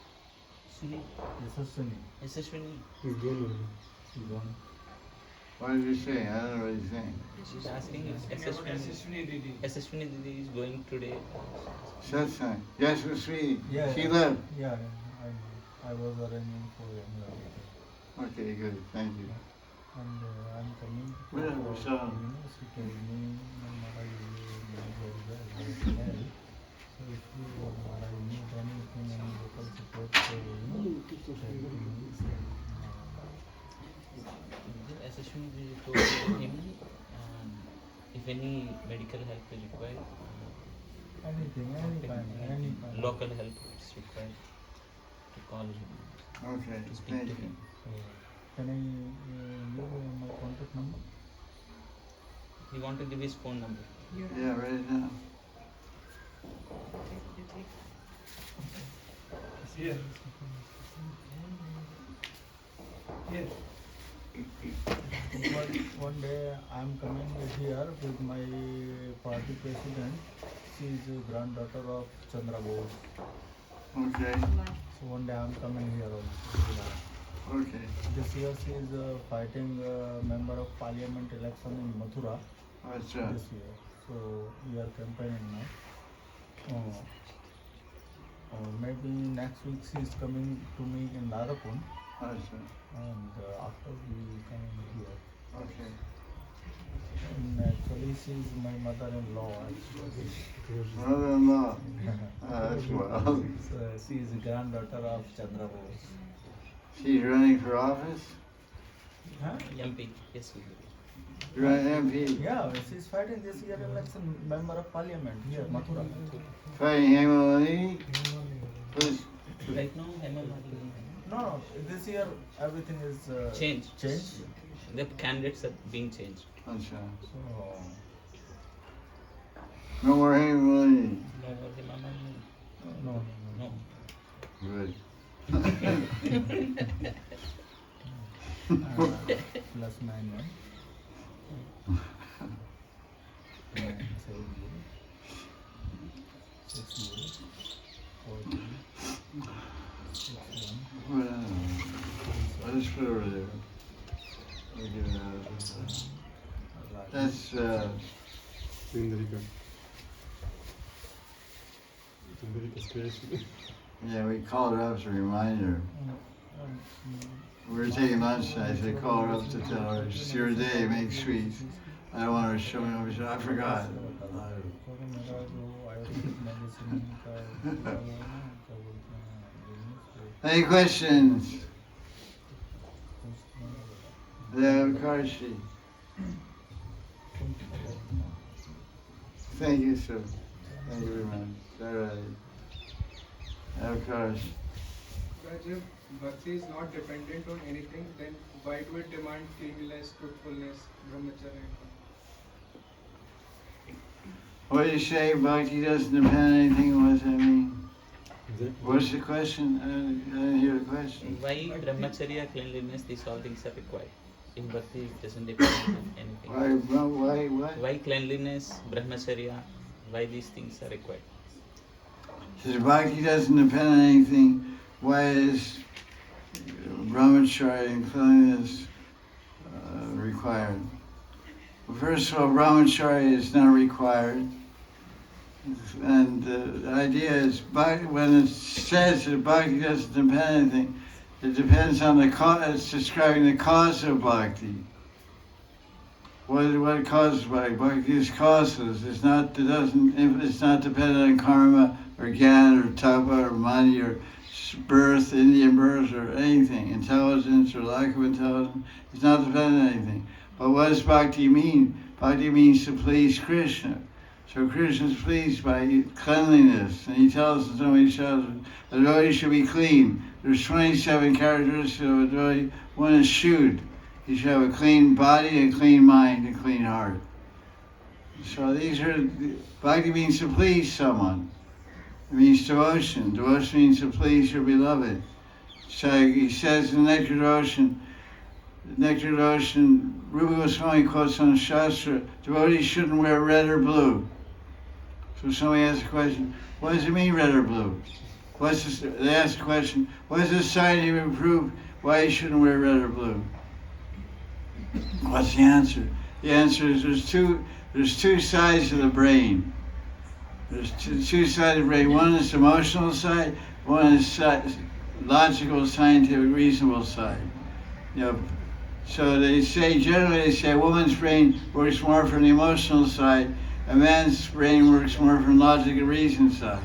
Suni, Yasaswini Yashaswini, is going. She's gone. What did you say? I don't know what you're saying. she's asking if Assistant Yashaswini, Didi. Yashaswini Didi is going today. Satsang. Yes, we're sweet. Yeah. She left. Yeah, I was arranging for him. Okay, good. Thank you. And I'm coming. Whatever, so- She told me, Maharaj, you know very well. So if you, Maharaj, need anything, any local support, so tell me. Yashaswini Didi told him if any medical help is required, Anything, any kind. local help is required, to call him, Okay, to speak thank to you. him. So, can I give my contact number? He want to give his phone number. Yeah, right now. Here. Here. One day I'm coming here with my party president. She is a granddaughter of Chandra Bose. Okay, So one day I'm coming here also. okay. This year she is fighting member of parliament election in Mathura What's up? this year. So we are campaigning now. Maybe next week she is coming to me in Radha Kunda, What's up? and after we come here. Okay. And actually she is my mother-in-law actually. Mother-in-law. That's wild. So she is a granddaughter of Chandra Bose. She's running for office? Huh? MP, yes, You're an MP. Yeah, she is fighting this year election member of parliament here, Mathura. Fighting Mahanidhi? Who's right now Hema Malini. No, this year everything is Changed. changed. The candidates are being changed. What's up? So No more Mahanidhi. No more Hema Malini. no. No. Good. Plus 91. 970 60 40 61. I'll just put it over there. I'll get it out of this. That's, yeah, we called her up as a reminder. We were taking lunch and I said, call her up to tell her it's your day, make sweets. I don't want her to show me over. She said, I forgot. Any questions? Yeah, of course she. Thank you, sir. Thank you very much. All right. Of course. But if bhakti is not dependent on anything, then why do it demand cleanliness, truthfulness, brahmacharya? What do you say? Bhakti doesn't depend on anything. What does that mean? What's the question? I didn't hear the question. Why brahmacharya, cleanliness, these all things are required? In bhakti, it doesn't depend on anything. Why, what? Why cleanliness, brahmacharya, why these things are required? Says Bhakti doesn't depend on anything. Why is brahmacharya and cleanliness required? Well, first of all, brahmacharya is not required. And the idea is, when it says that bhakti doesn't depend on anything, it depends on the cause. It's describing the cause of bhakti. What causes bhakti? Bhakti is causeless. It's not dependent on karma or gyan or tapa or money or birth, Indian birth or anything, intelligence or lack of intelligence. It's not dependent on anything. But what does bhakti mean? Bhakti means to please Krishna. So Krishna is pleased by cleanliness, and he tells us, so he shows a devotee should be clean. There's 27 characteristics of a devotee. One is Shuddh. He should have a clean body, a clean mind, a clean heart. So these are, bhakti means to please someone. It means devotion. Devotion means to please your beloved. So he says in Nectar Devotion, Rupa Goswami quotes on Shastra, devotees shouldn't wear red or blue. So somebody asks a question, what does it mean red or blue? They ask the question, what is the scientific proof why you shouldn't wear red or blue? What's the answer? The answer is there's two sides of the brain. There's two sides of the brain. One is the emotional side, one is logical, scientific, reasonable side. So generally they say a woman's brain works more from the emotional side, a man's brain works more from logic and reason side.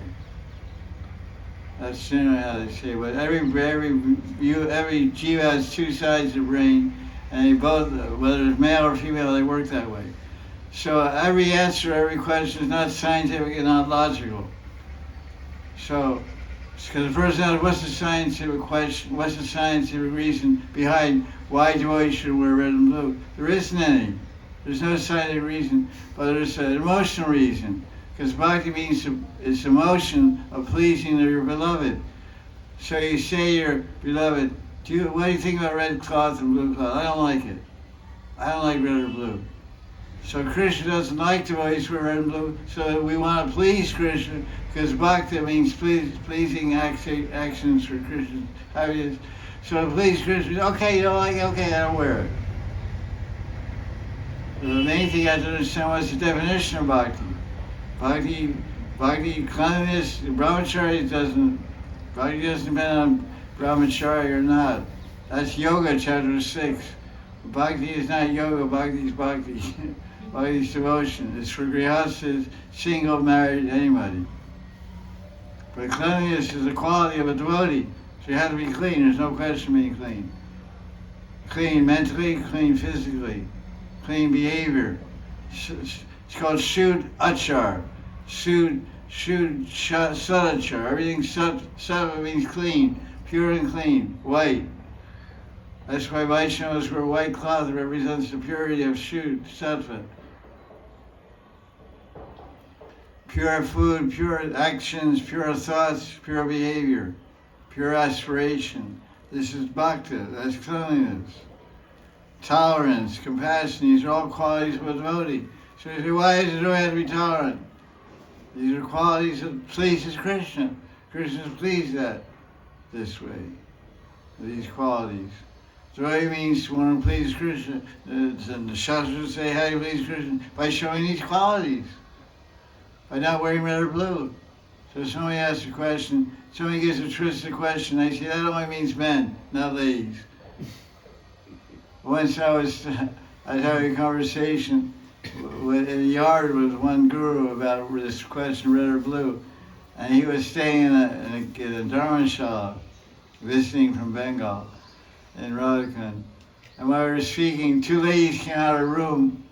That's generally how they say. But every jiva has two sides of the brain, and they both, whether it's male or female, they work that way. So every answer, every question is not scientific and not logical. So, because the person asks, what's the scientific question, what's the scientific reason behind why devotees should wear red and blue? There isn't any. There's no scientific reason, but there's an emotional reason. Because bhakti means it's emotion of pleasing your beloved. So you say your beloved, what do you think about red cloth and blue cloth? I don't like it. I don't like red or blue. So Krishna doesn't like devotees wear red and blue, so we want to please Krishna, because bhakti means pleasing actions for Krishna's happiness. So to please Krishna, okay, you don't like it, okay, I don't wear it. The main thing you have to understand what's the definition of bhakti. Bhakti cleanliness, bhakti doesn't depend on brahmachari or not. That's yoga, chapter 6. Bhakti is not yoga, bhakti is bhakti. Bhakti is devotion. It's for grihasthas, single, married, anybody. But cleanliness is the quality of a devotee. So you have to be clean. There's no question being clean. Clean mentally, clean physically, clean behavior. It's called Shuddh Achar. Shuddh Sadachar. Everything Sattva means clean, pure and clean, white. That's why Vaishnavas wear white cloth. It represents the purity of Shuddh Sattva. Pure food, pure actions, pure thoughts, pure behavior, pure aspiration. This is bhakti, that's cleanliness. Tolerance, compassion, these are all qualities of a devotee. So you say, why does a devotee have to be tolerant? These are qualities that pleases Krishna. Krishna is pleased that this way, these qualities. Devotee means one who pleases Krishna. And the Shastras say, how do you please Krishna? By showing these qualities. By not wearing red or blue. So somebody asks a question, somebody gives a twisted question, I say, that only means men, not ladies. Once I was having a conversation in the yard with one guru about this question, red or blue, and he was staying in a dharmashala, visiting from Bengal, in Radha Kunda. And while we were speaking, two ladies came out of a room,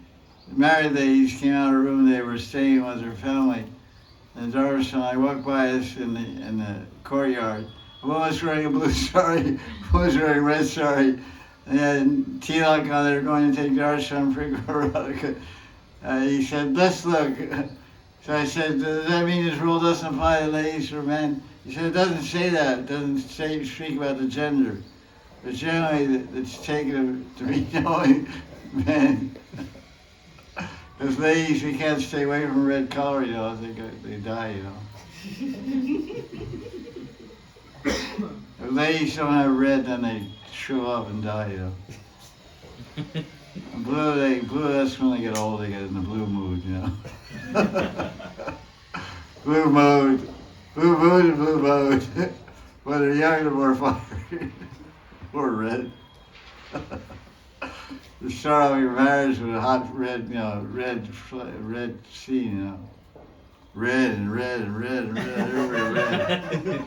married ladies came out of a room, they were staying with their family. And Darshan, I walked by us in the courtyard. One was wearing a blue sari, one was wearing a red sari. And had tilak on there going to take Darshan for Radhika. He said, let's look. So I said, does that mean this rule doesn't apply to ladies or men? He said, it doesn't say that. It doesn't speak about the gender. But generally, it's taken to be knowing men. Because ladies, they can't stay away from red color, you know, they die, you know. If ladies don't have red, then they shrivel up and die, you know. And blue, that's when they get old, they get in the blue mood, you know. Blue mode and blue mode. When they're young, they're more fiery. Or red. You start off your marriage with a hot red, you know, red scene, you know. Red and red and red and red, everywhere red.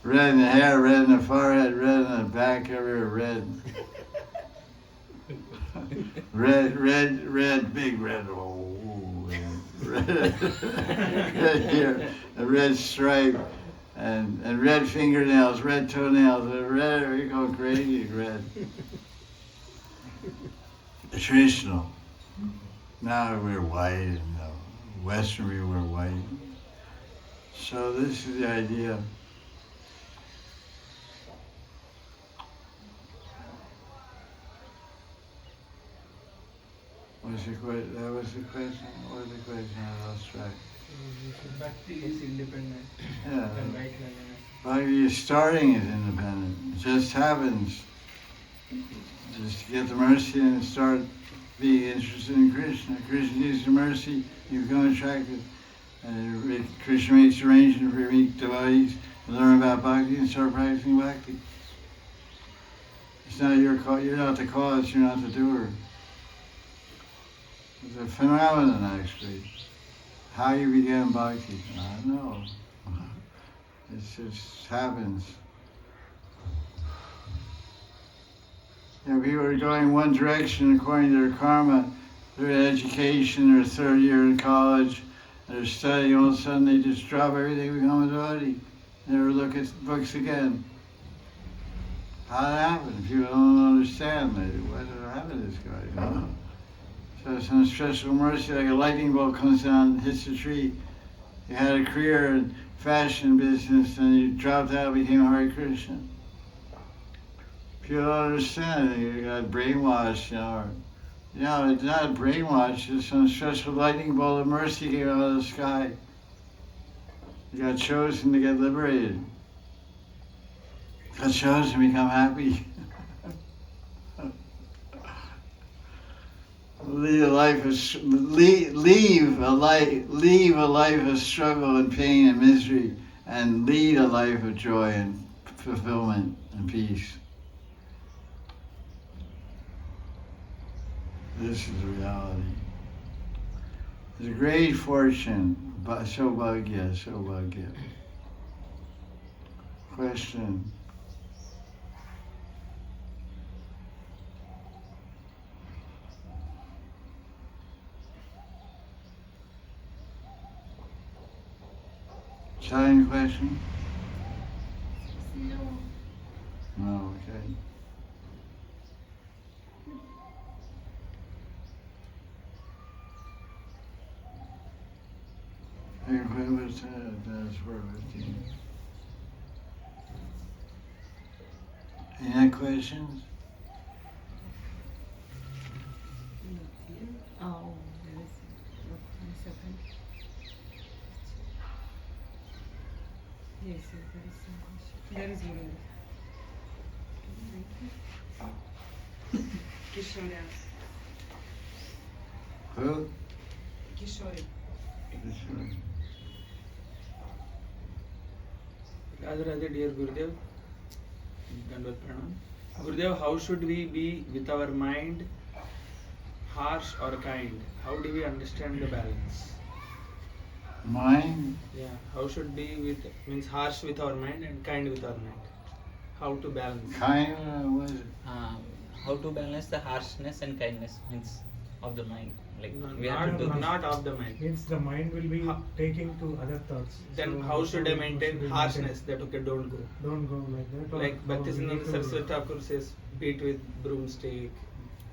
Red in the hair, red in the forehead, red in the back, everywhere red. red, big red, red, red hair, a red stripe, and red fingernails, red toenails, red, we go crazy, red. Traditional. Now we're white, and Western we wear white. So this is the idea. What's the question? That was the question. What was the question? I lost track. Bhakti is independent. Yeah. And right likeness. Bhakti is starting is independent. It just happens. Just get the mercy and start being interested in Krishna. Krishna gives you mercy, you become attracted. And Krishna makes arrangements for meet devotees to learn about Bhakti and start practicing Bhakti. It's not your cause. You're not the cause. You're not the doer. It's a phenomenon, actually. How you began Bhakti, I don't know. It just happens. People are going one direction according to their karma. They're in education, or third year in college, they're studying, all of a sudden they just drop everything, become a devotee. Never look at books again. How did that happen? People don't understand. What happened to this guy? So some special mercy, like a lightning bolt comes down and hits a tree. He had a career in fashion business and he dropped out and became Hari Krishna. People don't understand. You got brainwashed, or, it's not brainwashed. It's some special lightning bolt of mercy came out of the sky. You got chosen to get liberated. Got chosen to become happy. Leave a life of struggle and pain and misery, and lead a life of joy and fulfillment and peace. This is the reality. It's a great fortune. Saubhagya. Question. Second question? No. No, okay. Hey, what was that? That's where 15. Any questions? Oh, there is 1 second. Yes, there is some question. There is one. Kishore. Who? Kishore. Radha Radhe, dear Gurudev, Dandavat Pranam. Gurudev, how should we be with our mind, harsh or kind? How do we understand the balance? Mind? Yeah, how should be with, means harsh with our mind and kind with our mind? How to balance? Kind? What is it? How to balance the harshness and kindness means of the mind. Like No, we have to do not of the mind. Means the mind will be taking to other thoughts. Then So how should I should maintain we harshness? That okay, don't go. Don't go like that. Like or we Bhaktisiddhanta need to- Saraswati Thakur says, beat with broomstick,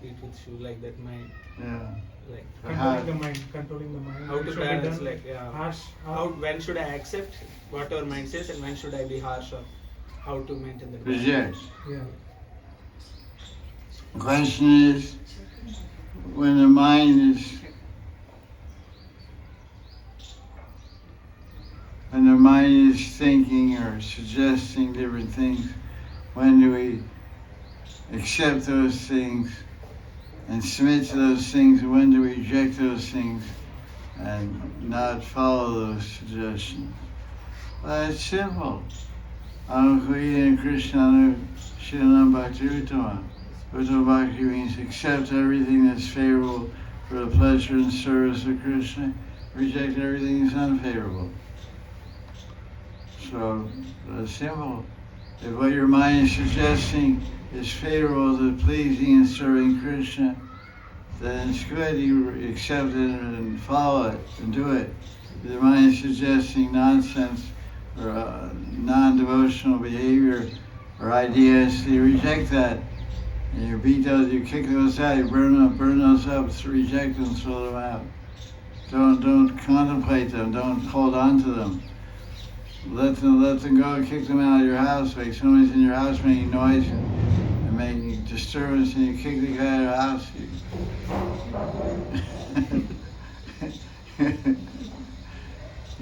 beat with shoe, like that mind. Yeah. Like Controlling the mind. how to Should be balance, done like yeah. Harsh. How, when should I accept what our mind says and when should I be harsh, or how to maintain that balance? Reject. Yeah. The question is, when the mind is thinking or suggesting different things, when do we accept those things and submit to those things, and when do we reject those things and not follow those suggestions? Well, it's simple. Anukuya Krishna Shilanam Bhakti Uttama. Uttama Bhakti means accept everything that's favorable for the pleasure and service of Krishna, reject everything that's unfavorable. So, it's simple. If what your mind is suggesting is favorable to pleasing and serving Krishna, then it's good you accept it and follow it and do it. If the mind is suggesting nonsense or non-devotional behavior or ideas, you reject that. And you beat those, you kick those out, you burn those up, reject them, throw them out. Don't contemplate them, don't hold on to them. Let them go, kick them out of your house. Like somebody's in your house making noise and making disturbance, and you kick the guy out of the house.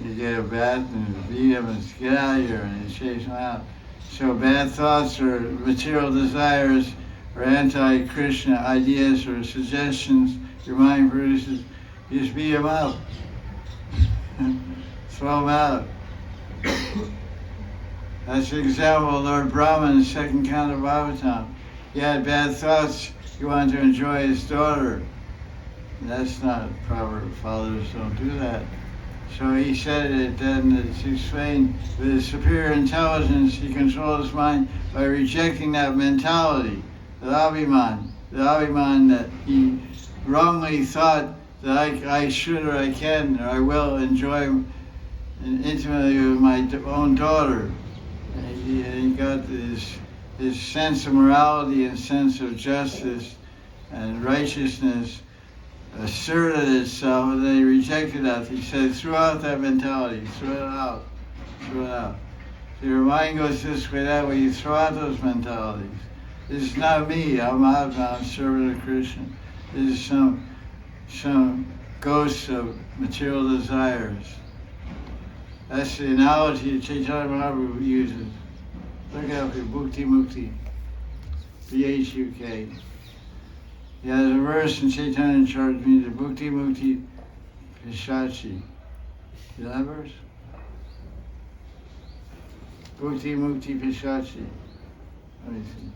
You get a bat and beat him and get out of here, and you chase him out. So bad thoughts or material desires or anti-Krishna ideas or suggestions your mind produces, you just beat them up. Throw them out. That's the example of Lord Brahma in the second count of Bhagavatam. He had bad thoughts. He wanted to enjoy his daughter. That's not proper. Fathers don't do that. So he said it then to explain with his superior intelligence, he controlled his mind by rejecting that mentality, the abhiman that he wrongly thought that I should or I can or I will enjoy intimately with my own daughter. And he got his sense of morality and sense of justice and righteousness asserted itself, and then he rejected that. He said, throw out that mentality, throw it out. So your mind goes this way, that way, you throw out those mentalities. This is not me, I'm Madan, I'm servant of Krishna. This is some ghost of material desires. That's the analogy Chaitanya Mahaprabhu uses. Look out for Bhukti Mukti. B-H-U-K. He has a verse in Chaitanya Charitamrita, Bhukti Mukti Pishachi. You know that verse? Bhukti Mukti Pishachi. Let me see.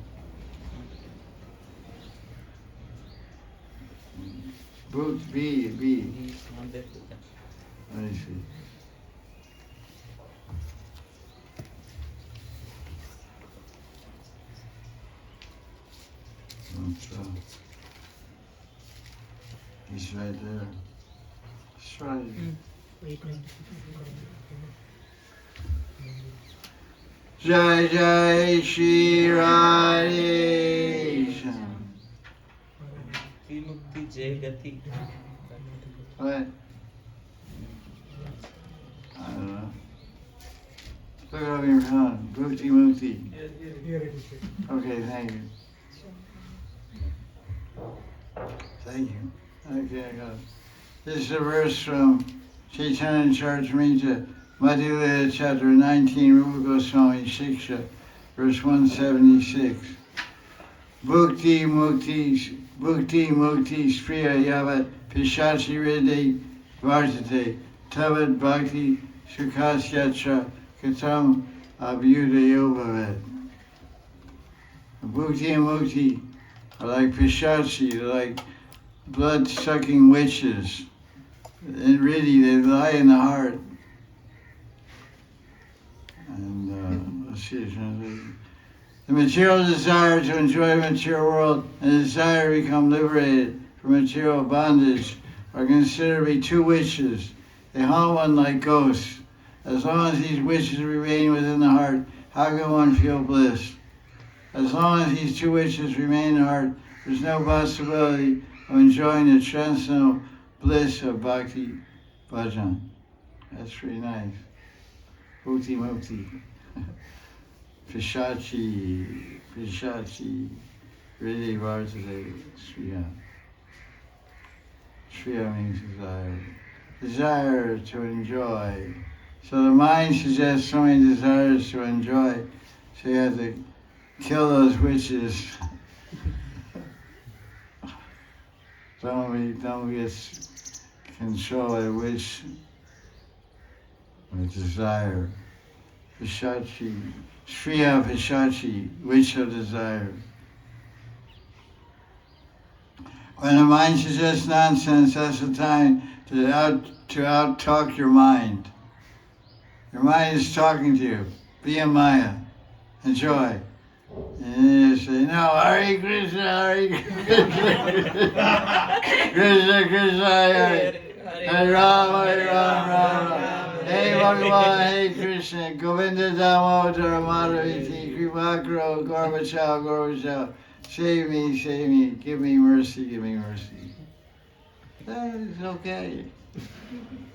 B. He's not there. Let me see. He's right there. He's right. Jaya Jaya Sri Radhe. Mukti Jai Gati. What? I don't know. Look it up in your phone. Bhukti Mukti. Here it is. Okay, thank you. Thank you. Okay, I got it. This is a verse from Chaitanya Charitamrita, Madhya chapter 19, Rupa Goswami Shiksha, verse 176. Bhukti Mukti Spriya Yavat Pishachi Rede Vartate Tavad Bhakti Sukasyatra Katam Abhyudayo Bhavet. Bhukti and Mukti are like Pishachi, they're like blood-sucking witches. And really, they lie in the heart. And let's see the translation. The material desire to enjoy the material world and the desire to become liberated from material bondage are considered to be two witches. They haunt one like ghosts. As long as these witches remain within the heart, how can one feel bliss? As long as these two witches remain in the heart, there's no possibility of enjoying the transcendental bliss of Bhakti Bhajan. That's pretty nice. Bhukti Mukti. Pishachi, Ridi Vartade, Shriya. Shriya means desire. Desire to enjoy. So the mind suggests so many desires to enjoy, so you have to kill those witches. Don't get control by the witch with desire. Pishachi, Shriya Pishachi, witch of desire. When the mind suggests nonsense, that's the time to out-talk your mind. Your mind is talking to you. Be a Maya. Enjoy. And you say, no, Hare Krishna, Hare Krishna, Krishna Krishna, Hare Rama, Hare Rama, Hey Bhagavan, Hey Krishna, Govinda Damodara Madhaviti, Kripakaro, Gorbachev, save me, give me mercy. That is okay.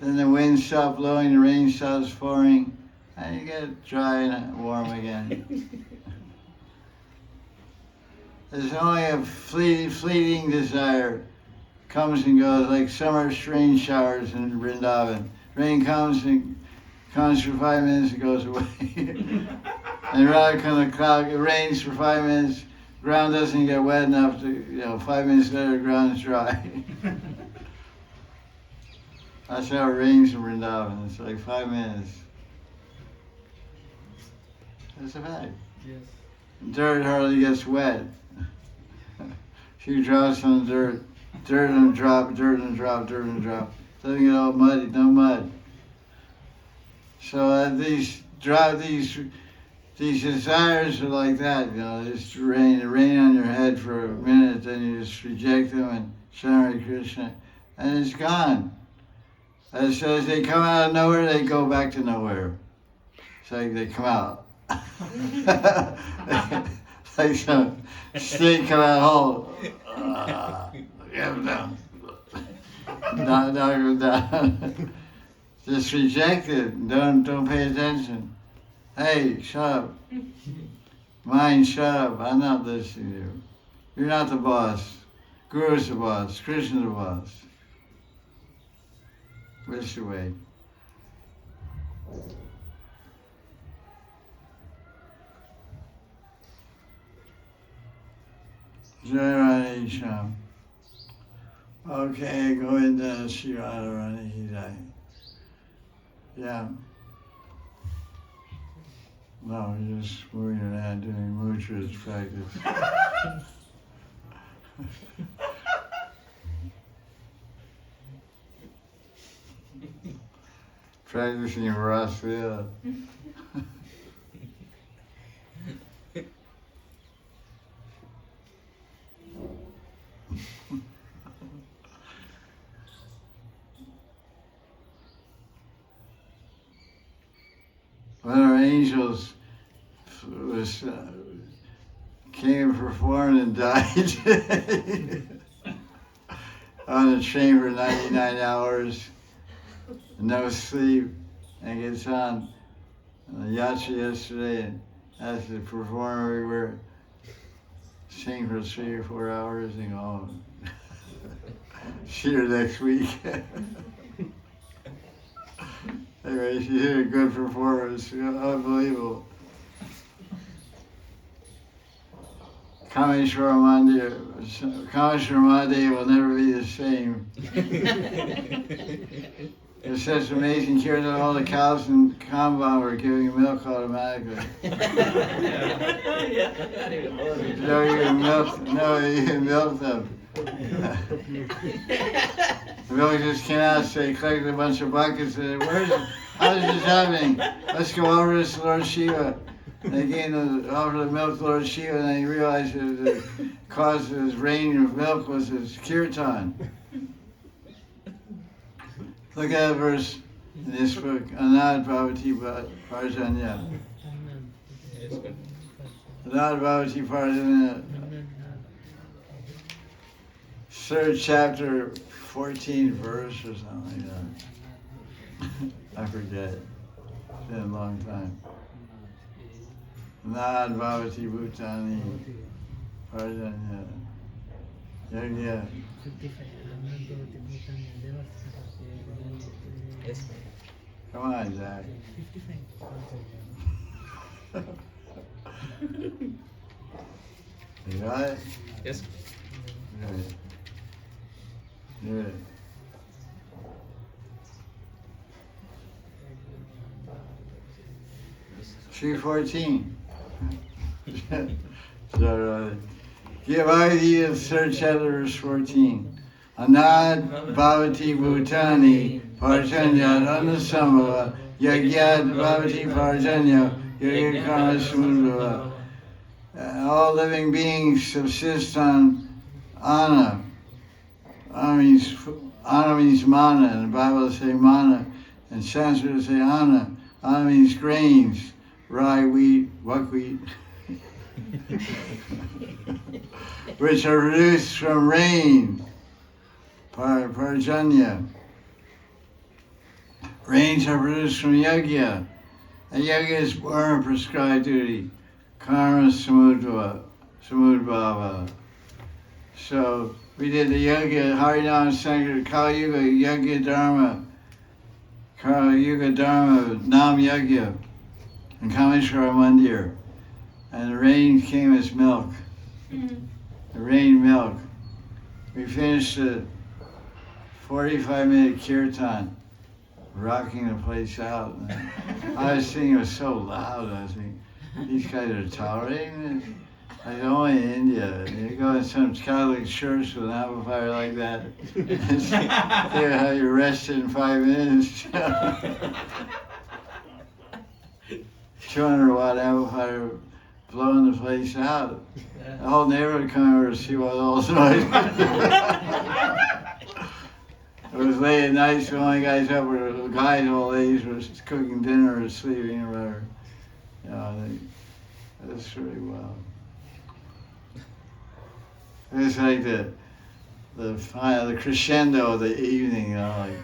Then the wind stops blowing, the rain stops pouring, and you get dry and warm again. There's only a fleeting desire, comes and goes like summer rain showers in Vrindavan. Rain comes for 5 minutes and goes away. And Radha Kunda cloud, it rains for 5 minutes, ground doesn't get wet enough to, 5 minutes later the ground's dry. That's how it rains in Vrindavan. It's like 5 minutes. That's a fact. Yes. Dirt hardly gets wet. Few drops on the dirt and drop. Doesn't get all muddy, no mud. So these desires are like that, It's rain on your head for a minute, then you just reject them and chant Hare Krishna, and it's gone. As they come out of nowhere, they go back to nowhere. It's like they come out. Like some snake come out whole. Get him down. Knock him down. Just reject it. Don't pay attention. Hey, shut up. Mind, shut up. I'm not listening to you. You're not the boss. Guru's the boss. Krishna's the boss. Which the way? Jaya Jaya Sri. Okay, go into Sri Radhe. Yeah. No, you're just moving your hand doing mudras practice. Practicing Rasya. When our angels came and performed and died on the train for 99 hours, no sleep, and gets on the yatra yesterday and has to perform everywhere, sing for 3 or 4 hours and go home. See her next week. Anyway, she did a good performance, unbelievable. Kameshwara Mandir will never be the same. There's such amazing cure that all the cows in Kambam were giving milk automatically. No, you can milk them. The milk just came out, so they collected a bunch of buckets and said, how is this happening? Let's go over this to Lord Shiva. And they gave over the milk to Lord Shiva, and they realized that the cause of his rain of milk was his kirtan. Look at that verse in this book, Anad Bhavati Parjanya. Anad Bhavati Parjanya. 3rd chapter, 14th verse or something like that. I forget. It's been a long time. Nad Bhavati Bhutani Parjanya. Yeah. Yes. Come on, Zach. You got it? Yes. Good. Good. Three 14. So, Gaudiya Vaisnava verse 14. Anad Bhavati Bhutani Parjanya Anasambhava Yagyad Bhavati Parjanya Yagyakarma Smudhava. all living beings subsist on Anna. Anna means mana, and the Bible say mana, and Sanskrit say Anna. Anna means grains, rye, wheat, buckwheat, which are produced from rain, parjanya. Rains are produced from yajna. And yajna is born prescribed duty, karma samudbhava. So we did the yajna, Harinam Sankar, Kali Yuga, Yajna Dharma, Kali Yuga Dharma, Nam Yajna, in Kameshwara Mandir. And the rain came as milk. The rain milk. We finished the 45-minute kirtan, rocking the place out. And I was thinking it was so loud. I was thinking, these guys are tolerating this? Like only in India. You go in some Catholic church with an amplifier like that, they'll have you arrested in 5 minutes. 200-watt amplifier blowing the place out. The whole neighborhood come over to see what all the noise. It was late at night, so the only guys up were the guys, old ladies were cooking dinner or sleeping or whatever. You know, that's really wild. It's like the crescendo of the evening, you know, like.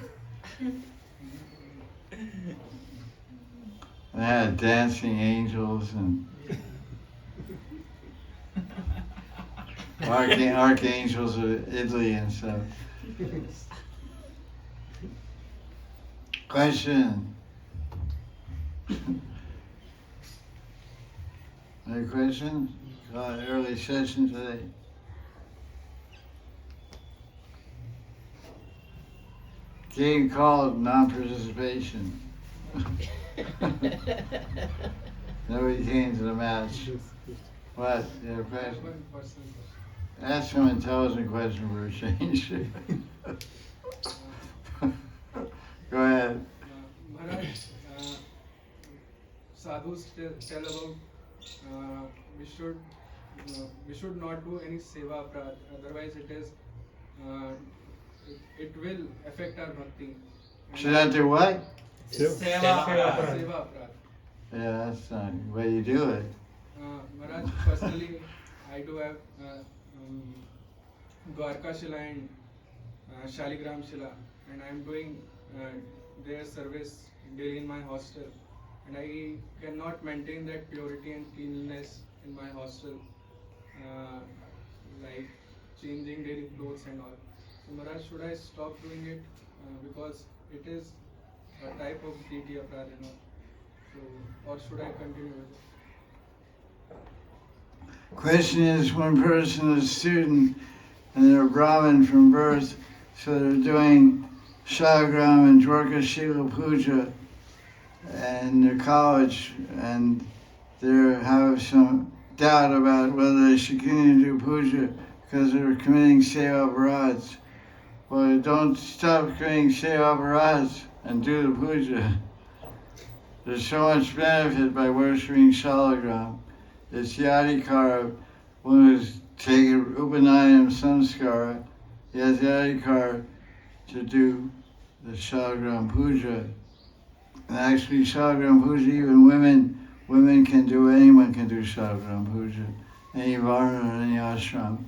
And they had dancing angels and archangels of Italy and stuff. Question? Any questions? Early session today. Getting called non-participation. Nobody came to the match. What? You have a question? One personal question. Ask some intelligent question for a change. Go ahead. Maharaj, sadhus tell about we should not do any seva aparadh, otherwise it will affect our bhakti. Should I do what? Seva aparadh. Yeah, that's not the way you do it. Maharaj, personally, I do have Dwarka Shila and Shaligram Shila, and I am doing their service daily in my hostel, and I cannot maintain that purity and cleanliness in my hostel, like changing daily clothes and all. So Maharaj, should I stop doing it because it is a type of deity aparadh, you know? So, or should I continue with it? Question is, one person is a student and they're a Brahmin from birth, so they're doing Shalagram and Dwarka Shila Puja in their college, and they have some doubt about whether they should continue to do puja because they're committing seva aparadhs. Well, don't stop committing seva aparadhs and do the puja. There's so much benefit by worshipping Shalagram. It's Yadikara, one who's taken Upanayam Samskara, he has Yadikara to do the Shalagram Puja. And actually Shalagram Puja, even women can do, anyone can do Shalagram Puja, any varna or any ashram.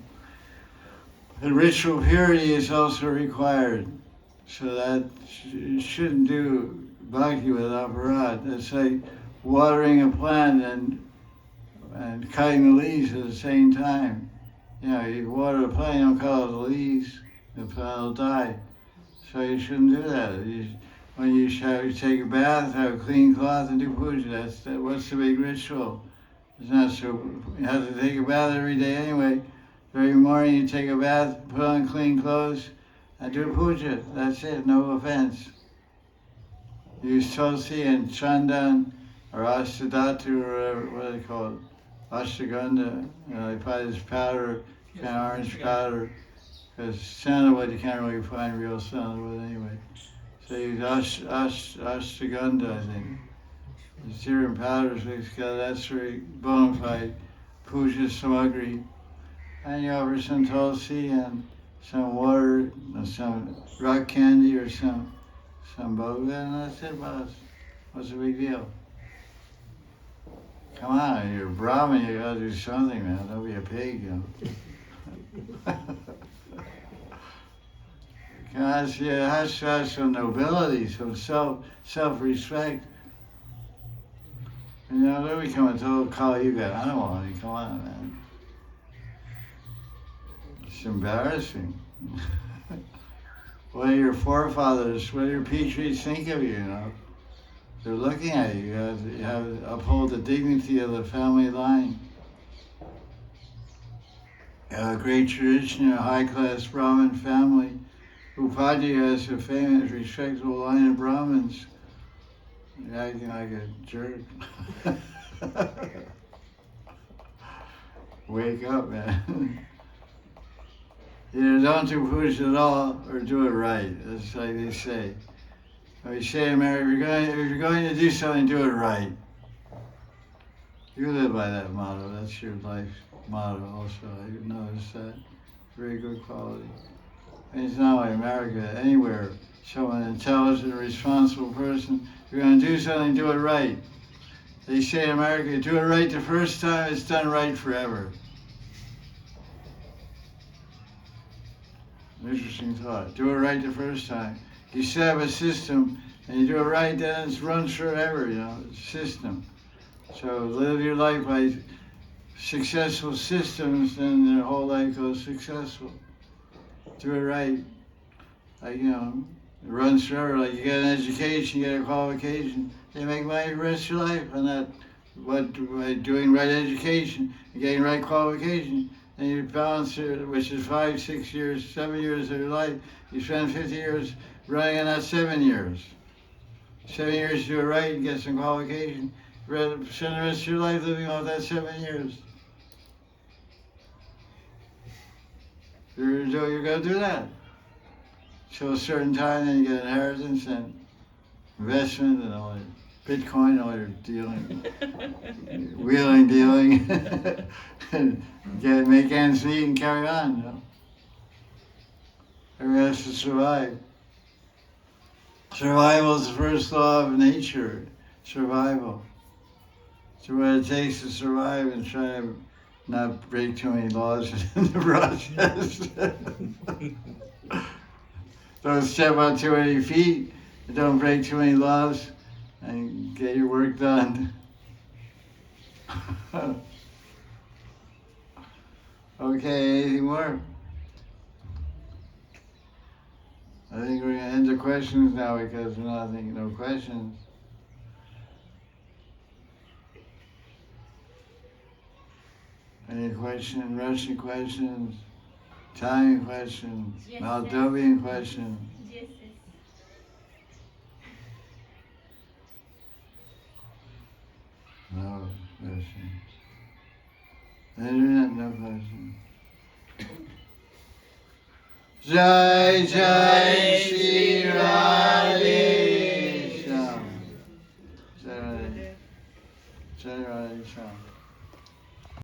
The ritual purity is also required, so that you shouldn't do bhakti with aparadh. It's like watering a plant and cutting the leaves at the same time. You know, you water the plant, you don't cut all the leaves, the plant will die. So you shouldn't do that. When you take a bath, have a clean cloth and do puja. What's the big ritual? It's not so, you have to take a bath every day anyway. Every morning you take a bath, put on clean clothes, and do puja. That's it, no offense. Use tulsi and chandan, or ashtadhatu, or whatever, what do they call it? Ashtagandha. You know, they buy this powder, kind of orange powder, because sandalwood you can't really find real sandalwood anyway. So use ashwagandha, I think. The serum powders, that's very bona fide puja samagri, and you offer some tulsi and some water, and some rock candy or some boga, and that's it, boss. What's the big deal? Come on, you're a Brahmin, you gotta do something, man. Don't be a pig, you know. Because you have to have some nobility, some self-respect. And you know, don't become a total Kali Yuga animal. I mean, come on, man. It's embarrassing. What do your forefathers, what do your Petries think of you, you know? They're looking at you. You have to uphold the dignity of the family line. You have a great tradition, a high-class Brahmin family. Upadhyaya is a famous, respectable line of Brahmins. You're acting like a jerk. Wake up, man. Either don't do puja at all or do it right. That's like they say. We say in America, if you're going to do something, do it right. You live by that motto. That's your life motto also. I noticed that. Very good quality. And it's not like America, anywhere. Someone intelligent, responsible person, if you're going to do something, do it right. They say in America, do it right the first time, it's done right forever. Interesting thought. Do it right the first time. You set up a system and you do it right, then it runs forever, you know, it's a system. So live your life by successful systems, then your whole life goes successful. Do it right. Like, you know, it runs forever. Like you get an education, you get a qualification, you make money the rest of your life on that. By doing right education and getting right qualification, and you balance it, which is 5, 6 years, 7 years of your life. You spend 50 years running on that 7 years. 7 years to do it right and get some qualification. Spend the rest of your life living off that 7 years. You're going to do that. Till a certain time, then you get inheritance and investment and all that. Bitcoin, all your dealing, wheeling, dealing, make ends meet and carry on, you know. Everyone has to survive. Survival is the first law of nature, survival. So what it takes to survive and try to not break too many laws in the process. Don't step on too many feet, don't break too many laws, and get your work done. Okay, anything more? I think we're going to end the questions now because we're not thinking no questions. Any questions, Russian questions, Italian questions, Yes, Moldovan questions? Yes, yes. No questions. Internet, no questions. Jaya Jaya Sri Radhe Sham. Jaya Jaya Radhe Sham.